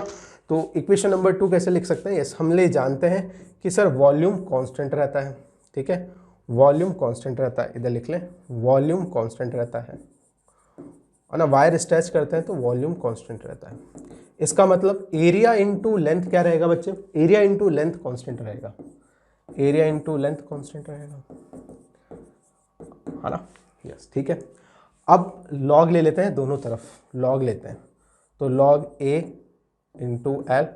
[SPEAKER 1] तो इक्वेशन नंबर 2 कैसे लिख सकते हैं, यस हम ले जानते हैं कि सर वॉल्यूम कांस्टेंट रहता है, ठीक है, वॉल्यूम कांस्टेंट रहता है, इधर लिख लें वॉल्यूम कांस्टेंट रहता है ना। वायर स्ट्रेच करते हैं तो वॉल्यूम कांस्टेंट रहता है। इसका मतलब एरिया इनटू लेंथ क्या रहेगा बच्चे, एरिया इनटू लेंथ कांस्टेंट रहेगा, एरिया इनटू लेंथ कांस्टेंट रहेगा, है ना। यस ठीक है। अब लॉग ले लेते हैं, दोनों तरफ लॉग लेते हैं, तो log a into L,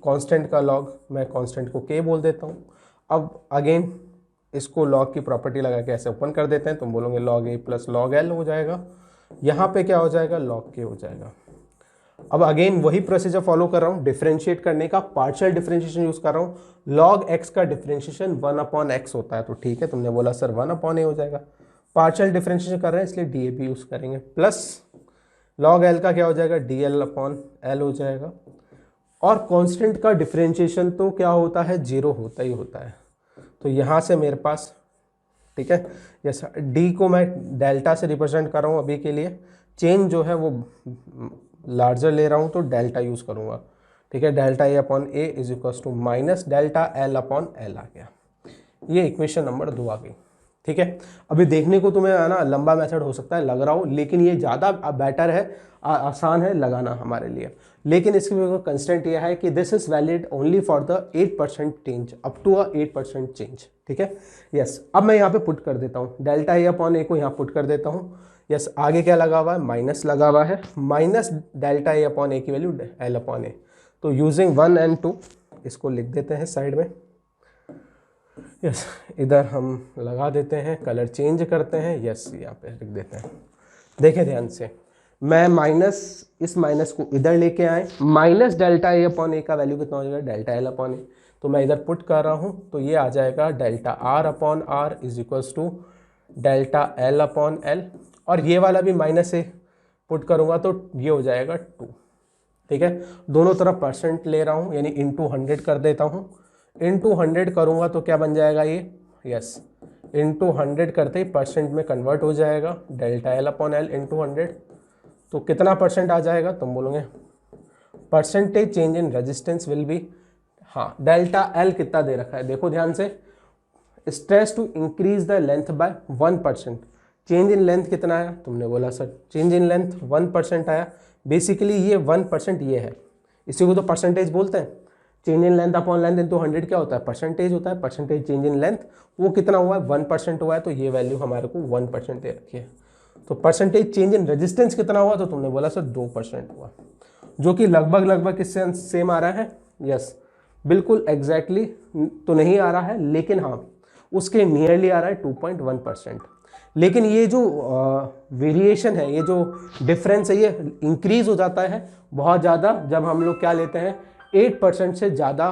[SPEAKER 1] constant का लॉग मैं कॉन्स्टेंट को k बोल देता हूँ। अब अगेन इसको लॉग की प्रॉपर्टी लगा के ऐसे ओपन कर देते हैं, तुम बोलोगे log a plus log l हो जाएगा। यहाँ पे क्या हो जाएगा, लॉग k हो जाएगा। अब अगेन वही प्रोसीजर फॉलो कर रहा हूँ, डिफरेंशिएट करने का पार्शियल डिफरेंशिएशन यूज कर रहा हूँ। लॉग x का डिफरेंशिएशन 1/x होता है, तो ठीक है, तुमने बोला सर 1/a हो जाएगा। पार्शियल डिफरेंशिएशन कर रहे हैं इसलिए डीए भी यूज करेंगे, प्लस लॉग l का क्या हो जाएगा, dl/l हो जाएगा। और कांस्टेंट का डिफरेंशिएशन तो क्या होता है, जीरो होता ही होता है। तो यहाँ से मेरे पास, ठीक है, यस d को मैं डेल्टा से रिप्रेजेंट कर रहा हूँ अभी के लिए, चेंज जो है वो लार्जर ले रहा हूँ तो डेल्टा यूज़ करूँगा, ठीक है। Delta a/a is equals to minus delta l/l आ गया। ये इक्वेशन नंबर 2 आ गई, ठीक है। अभी देखने को तुम्हें ना लंबा मेथड हो सकता है लग रहा हो, लेकिन ये ज़्यादा बेटर है, आसान है लगाना हमारे लिए। लेकिन इसकी कंस्टेंट यह है कि this is valid only for the 8% change, up to 8% change, ठीक है। यस, अब मैं यहाँ पे पुट कर देता हूँ डेल्टा a/a को यहाँ पुट कर देता हूँ। यस, आगे क्या लगा हुआ है, माइनस लगा हुआ है, माइनस डेल्टा a/a की वैल्यू l/a। तो यूजिंग 1 and 2 इसको लिख देते हैं साइड में। यस, इधर हम लगा देते हैं, कलर चेंज करते हैं, यस यहाँ पे लिख देते हैं। देखें ध्यान से, मैं माइनस, इस माइनस को इधर लेके आए, माइनस डेल्टा a/a का वैल्यू कितना हो जाएगा, डेल्टा l/a। तो मैं इधर पुट कर रहा हूँ, तो ये आ जाएगा delta r/r is equals to delta l/l, और ये वाला भी माइनस से पुट करूँगा तो ये हो जाएगा 2, ठीक है। दोनों तरफ परसेंट ले रहा हूँ, यानी इंटू 100 कर देता हूँ। इंटू 100 करूँगा तो क्या बन जाएगा ये, यस इंटू 100 करते ही परसेंट में कन्वर्ट हो जाएगा, डेल्टा l/l इंटू 100। तो कितना परसेंट आ जाएगा, तुम बोलोगे percentage change in resistance will be, हाँ डेल्टा l कितना दे रखा है, देखो ध्यान से, stress to increase the length by 1%। Change in length कितना आया, तुमने बोला सर चेंज इन लेंथ 1% आया। बेसिकली ये 1% ये है, इसी को तो परसेंटेज बोलते हैं। Change in length upon length into 100 क्या होता है, परसेंटेज होता है। परसेंटेज चेंज इन लेंथ वो कितना हुआ है, 1% हुआ है, तो ये वैल्यू हमारे को 1% दे रखी है। तो परसेंटेज चेंज इन रेजिस्टेंस कितना हुआ, तो तुमने बोला सर 2% हुआ, जो कि लगभग किससे सेम आ रहा है। यस, बिल्कुल एग्जैक्टली तो नहीं आ रहा है, लेकिन हाँ उसके नियरली आ रहा है 2.1%। लेकिन ये जो वेरिएशन है, ये जो डिफरेंस है, ये इंक्रीज हो जाता है बहुत ज़्यादा जब हम लोग क्या लेते हैं 8% से ज़्यादा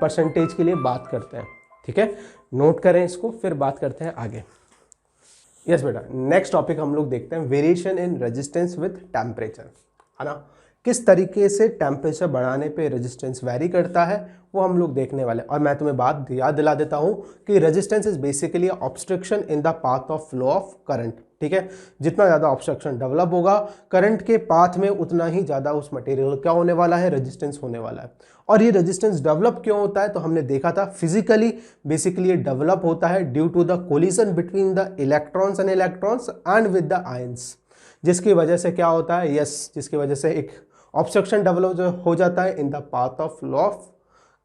[SPEAKER 1] परसेंटेज के लिए बात करते हैं। ठीक है, नोट करें इसको, फिर बात करते हैं आगे। यस बेटा, नेक्स्ट टॉपिक हम लोग देखते हैं variation in resistance with temperature, है ना। किस तरीके से टेम्परेचर बढ़ाने पे रेजिस्टेंस वैरी करता है वो हम लोग देखने वाले। और मैं तुम्हें बात याद दिला देता हूँ कि resistance is basically obstruction in the path of flow of current. ठीक है, जितना ज़्यादा ऑब्स्ट्रक्शन डेवलप होगा करंट के पाथ में, उतना ही ज़्यादा उस मटेरियल क्या होने वाला है, रेजिस्टेंस होने वाला है। और ये रेजिस्टेंस डेवलप क्यों होता है, तो हमने देखा था फिजिकली बेसिकली ये डेवलप होता है due to the collision between the electrons and with the ions, जिसकी वजह से क्या होता है, यस, जिसकी वजह से एक ऑब्स्ट्रक्शन डेवलप हो जाता है in the path of flow of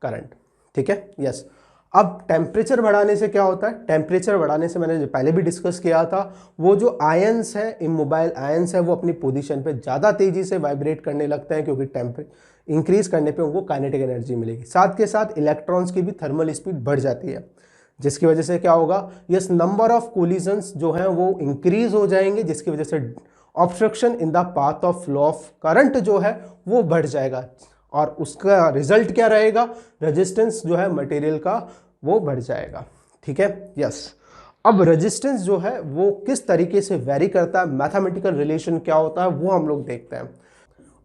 [SPEAKER 1] current. ठीक है, यस। अब टेम्परेचर बढ़ाने से क्या होता है, टेम्परेचर बढ़ाने से मैंने पहले भी डिस्कस किया था, वो जो आयंस है, इमोबाइल आयंस है, वो अपनी पोजीशन पे ज़्यादा तेजी से वाइब्रेट करने लगते हैं, क्योंकि टेम्परेचर इंक्रीज करने पे उनको काइनेटिक एनर्जी मिलेगी। साथ के साथ इलेक्ट्रॉन्स की भी थर्मल स्पीड बढ़ जाती है, जिसकी वजह से क्या होगा, यस, नंबर ऑफ कोलिजन्स जो हैं वो इंक्रीज हो जाएंगे, जिसकी वजह से obstruction in the path of flow of current जो है वो बढ़ जाएगा। और उसका रिजल्ट क्या रहेगा, रेजिस्टेंस जो है मटेरियल का वो बढ़ जाएगा। ठीक है, यस। अब रेजिस्टेंस जो है वो किस तरीके से वेरी करता है, मैथमेटिकल रिलेशन क्या होता है वो हम लोग देखते हैं।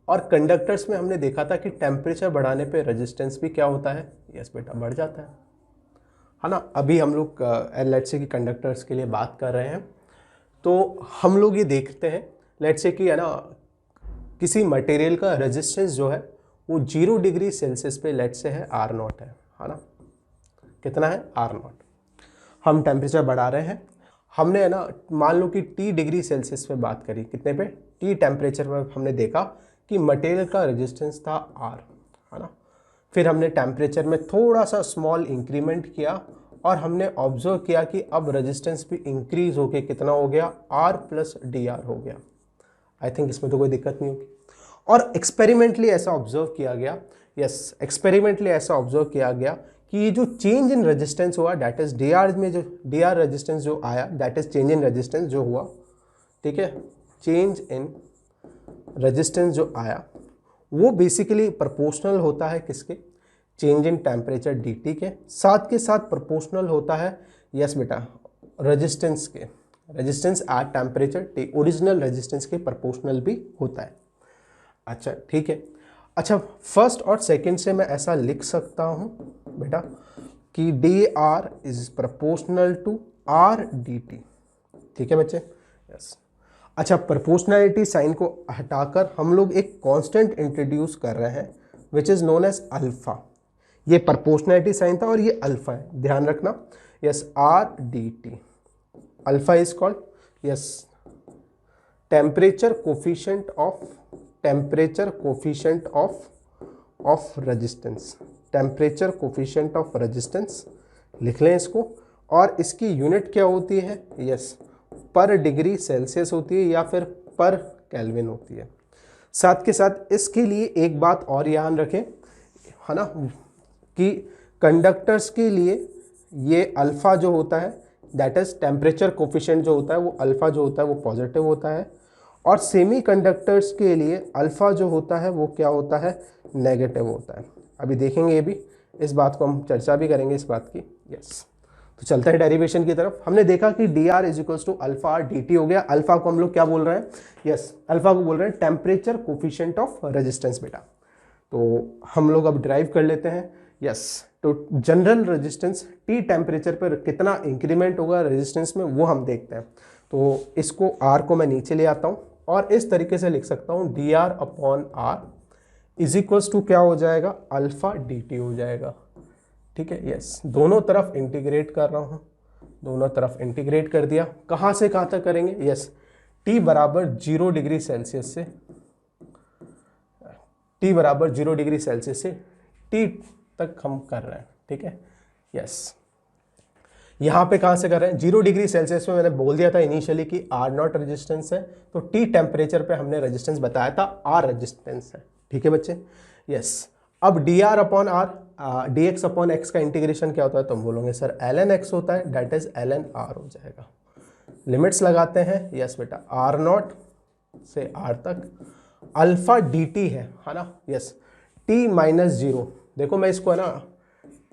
[SPEAKER 1] और कंडक्टर्स में हमने देखा था कि टेम्परेचर बढ़ाने पे रेजिस्टेंस भी क्या होता है, यस बेटा, बढ़ जाता है ना। अभी हम लोग लेट्स से कि कंडक्टर्स के लिए बात कर रहे हैं, तो हम लोग ये देखते हैं लेट्स से कि है ना किसी मटेरियल का रेजिस्टेंस जो है वो 0 डिग्री सेल्सियस पे लेट्स से है R0 है ना। कितना है, R0। हम टेम्परेचर बढ़ा रहे हैं, हमने है ना मान लो कि T डिग्री सेल्सियस पे बात करी, कितने पे, T टेम्परेचर पर हमने देखा कि मटेरियल का रेजिस्टेंस था R, है ना। फिर हमने टेम्परेचर में थोड़ा सा स्मॉल इंक्रीमेंट किया और हमने ऑब्जर्व किया कि अब रेजिस्टेंस भी इंक्रीज होके कितना हो गया, R प्लस DR हो गया। आई थिंक इसमें तो कोई दिक्कत नहीं होगी। और एक्सपेरिमेंटली ऐसा ऑब्जर्व किया गया, यस, एक्सपेरिमेंटली ऐसा ऑब्जर्व किया गया कि ये जो चेंज इन रेजिस्टेंस हुआ, दैट इज DR में जो DR रेजिस्टेंस जो आया, that is change in resistance जो हुआ, ठीक है, चेंज इन रेजिस्टेंस जो आया वो बेसिकली प्रोपोर्शनल होता है किसके, चेंज इन टेम्परेचर dt के, साथ के साथ प्रोपोर्शनल होता है, यस बेटा, रेजिस्टेंस के, resistance at temperature T, original resistance के प्रोपोर्शनल भी होता है। अच्छा ठीक है, अच्छा फर्स्ट और सेकंड से मैं ऐसा लिख सकता हूँ बेटा कि dr is proportional to r dt। ठीक है बच्चे, यस। अच्छा, प्रोपोर्शनैलिटी साइन को हटाकर हम लोग एक कांस्टेंट इंट्रोड्यूस कर रहे हैं which is known as alpha. ये प्रोपोर्शनैलिटी साइन था और ये अल्फा है, ध्यान रखना, yes, r dt। Alpha is called, yes, temperature coefficient of resistance, temperature coefficient of resistance लिख लें इसको। और इसकी यूनिट क्या होती है, यस, पर डिग्री सेल्सियस होती है या फिर पर केल्विन होती है। साथ के साथ इसके लिए एक बात और ध्यान रखें, है ना, कि कंडक्टर्स के लिए ये अल्फा जो होता है दैट इज टेम्परेचर कोफिशिएंट जो होता है वो अल्फा जो होता है वो पॉजिटिव होता है, और सेमी कंडक्टर्स के लिए अल्फा जो होता है वो क्या होता है, नेगेटिव होता है। अभी देखेंगे ये भी, इस बात को हम चर्चा भी करेंगे इस बात की, यस। तो चलते हैं डेरिवेशन की तरफ। हमने देखा कि dr is equals to alpha dt हो गया। अल्फा को हम लोग क्या बोल रहे हैं, यस, अल्फा को बोल रहे हैं टेम्परेचर कोफिशिएंट ऑफ रेजिस्टेंस बेटा। तो हम लोग अब ड्राइव कर लेते हैं, यस। तो जनरल रेजिस्टेंस T टेम्परेचर पर कितना इंक्रीमेंट होगा रेजिस्टेंस में वो हम देखते हैं। तो इसको R को मैं नीचे ले आता हूँ और इस तरीके से लिख सकता हूँ dr upon R is equals to क्या हो जाएगा, अल्फा dt हो जाएगा। ठीक है, यस, दोनों तरफ इंटीग्रेट कर रहा हूँ, दोनों तरफ इंटीग्रेट कर दिया। कहाँ से कहाँ तक करेंगे, यस, T बराबर 0 डिग्री सेल्सियस से, T बराबर 0 डिग्री सेल्सियस से T तक हम कर रहे हैं, ठीक है, यस। यहाँ पे कहाँ से कर रहे हैं, 0 डिग्री सेल्सियस में मैंने बोल दिया था इनिशियली कि R0 रेजिस्टेंस है, तो T टेम्परेचर पे हमने रेजिस्टेंस बताया था R रेजिस्टेंस है, ठीक है बच्चे, यस। अब dr upon R, dx upon X का इंटीग्रेशन क्या होता है, तुम बोलोगे सर ln x होता है, डेट इज ln r हो जाएगा। लिमिट्स लगाते हैं, यस बेटा, R0 से R तक अल्फा dt है ना, यस, T माइनस 0, देखो मैं इसको है ना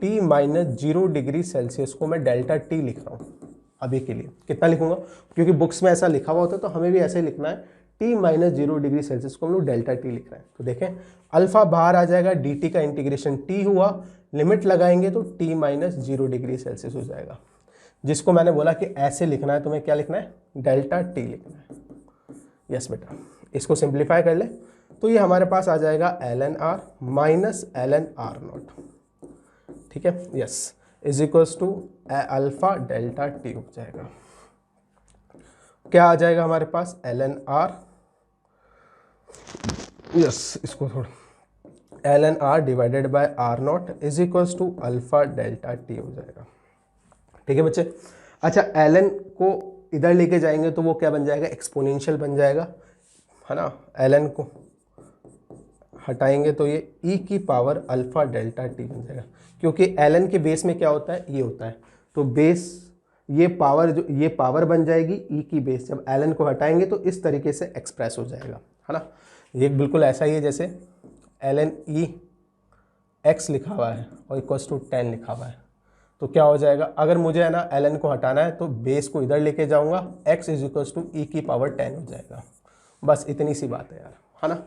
[SPEAKER 1] T माइनस 0 डिग्री सेल्सियस को मैं डेल्टा T लिख रहा हूँ अभी के लिए। कितना लिखूंगा, क्योंकि बुक्स में ऐसा लिखा हुआ होता है तो हमें भी ऐसे ही लिखना है, T माइनस 0 डिग्री सेल्सियस को हम लोग डेल्टा T लिख रहे हैं। तो देखें अल्फा बाहर आ जाएगा, dt का इंटीग्रेशन T हुआ, लिमिट लगाएंगे तो T माइनस 0 डिग्री सेल्सियस हो जाएगा, जिसको मैंने बोला कि ऐसे लिखना है, तुम्हें क्या लिखना है, डेल्टा T लिखना है, यस बेटा। इसको सिंप्लीफाई कर ले तो ये हमारे पास आ जाएगा ln r minus ln r0, ठीक है, yes, is equals to alpha delta T हो जाएगा। क्या आ जाएगा हमारे पास, ln r, यस, इसको थोड़ा ln r divided by r0 is equals to alpha delta T हो जाएगा, ठीक है बच्चे। अच्छा, ln को इधर लेके जाएंगे तो वो क्या बन जाएगा, एक्सपोनेंशियल बन जाएगा, है ना, ln को हटाएंगे तो ये e की पावर अल्फा डेल्टा T बन जाएगा, क्योंकि ln के बेस में क्या होता है, ये होता है, तो बेस ये पावर, जो ये पावर बन जाएगी e की बेस, जब ln को हटाएंगे तो इस तरीके से एक्सप्रेस हो जाएगा, है ना। ये बिल्कुल ऐसा ही है जैसे ln e x लिखा हुआ है और इक्वल्स टू 10 लिखा हुआ है, तो क्या हो जाएगा, अगर मुझे है ना ln को हटाना है तो बेस को इधर लेके जाऊंगा, x is equals to e की पावर 10 हो जाएगा, बस इतनी सी बात है यार, है ना,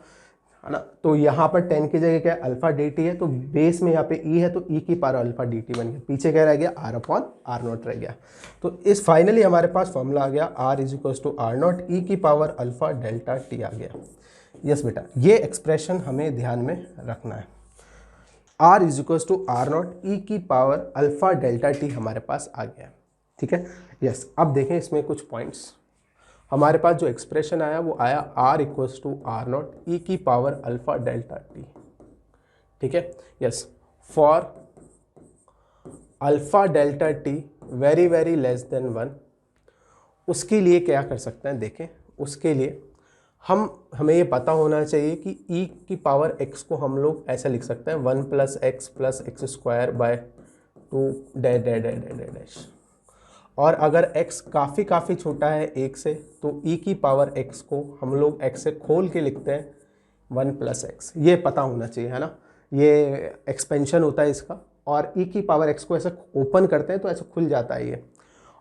[SPEAKER 1] है ना। तो यहाँ पर 10 की जगह क्या है, अल्फा dt है, तो बेस में यहाँ पे e है तो e की पावर अल्फा dt बन गया, पीछे क्या रह गया, r अपॉन r0 रह गया। तो इस फाइनली हमारे पास फॉर्मूला आ गया r is equals to r0 e की पावर अल्फा डेल्टा t आ गया। यस बेटा, ये एक्सप्रेशन हमें ध्यान में रखना है, r is equals to r0 e की पावर अल्फा डेल्टा t हमारे पास आ गया, ठीक है, यस। अब देखें इसमें कुछ पॉइंट्स, हमारे पास जो एक्सप्रेशन आया वो आया r equals to r0 e की पावर अल्फा डेल्टा t, ठीक है, yes, for alpha delta t very very less than 1, उसके लिए क्या कर सकते हैं, देखें उसके लिए हमें ये पता होना चाहिए कि e की पावर x को हम लोग ऐसा लिख सकते हैं 1 plus x square by 2 dash, और अगर x काफ़ी छोटा है 1 से तो e की पावर x को हम लोग x से खोल के लिखते हैं 1 प्लस एक्स, ये पता होना चाहिए, है ना, ये एक्सपेंशन होता है इसका, और e की पावर x को ऐसे ओपन करते हैं तो ऐसे खुल जाता है ये,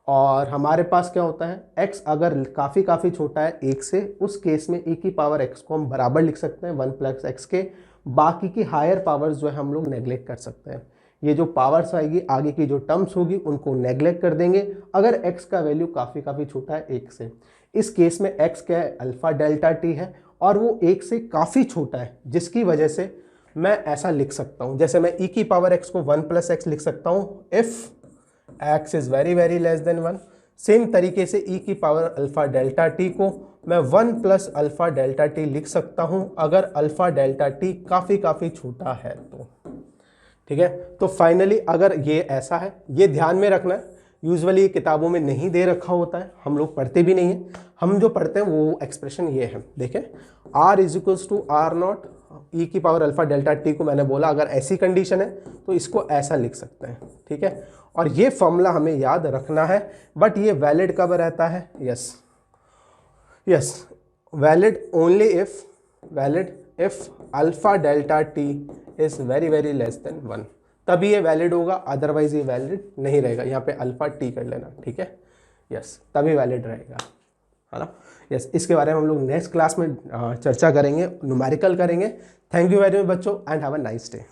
[SPEAKER 1] और हमारे पास क्या होता है, x अगर काफ़ी छोटा है 1 से, उस केस में e की पावर x को हम बराबर लिख सकते हैं 1 प्लस एक्स के, बाकी की हायर पावर्स जो है हम लोग नेग्लेक्ट कर सकते हैं, ये जो पावर्स आएगी आगे की जो टर्म्स होगी उनको नेग्लेक्ट कर देंगे अगर x का वैल्यू काफ़ी छोटा है 1 से। इस केस में x क्या है, अल्फा डेल्टा t है, और वो 1 से काफ़ी छोटा है, जिसकी वजह से मैं ऐसा लिख सकता हूँ, जैसे मैं e की पावर x को 1 प्लस एक्स लिख सकता हूँ if x is very very less than 1। Same तरीके से e की पावर अल्फा डेल्टा t को मैं 1 प्लस अल्फा डेल्टा t लिख सकता हूँ अगर अल्फा डेल्टा t काफ़ी छोटा है तो, ठीक है। तो फाइनली अगर ये ऐसा है, ये ध्यान में रखना है, यूजुअली किताबों में नहीं दे रखा होता है, हम लोग पढ़ते भी नहीं है, हम जो पढ़ते हैं वो एक्सप्रेशन ये है, देखें r is equals to r0 e की पावर अल्फा डेल्टा t को मैंने बोला अगर ऐसी कंडीशन है तो इसको ऐसा लिख सकते हैं, ठीक है, और ये फॉर्मूला हमें याद रखना है, बट ये वैलिड कब रहता है, yes valid only if alpha delta t is very very less than 1, तभी ये वैलिड होगा, अदरवाइज ये वैलिड नहीं रहेगा। यहाँ पे अल्फा t कर लेना, ठीक है, यस, तभी वैलिड रहेगा, है ना, यस। इसके बारे में हम लोग नेक्स्ट क्लास में चर्चा करेंगे, न्यूमेरिकल करेंगे। थैंक यू वेरी मच बच्चों and have a nice day.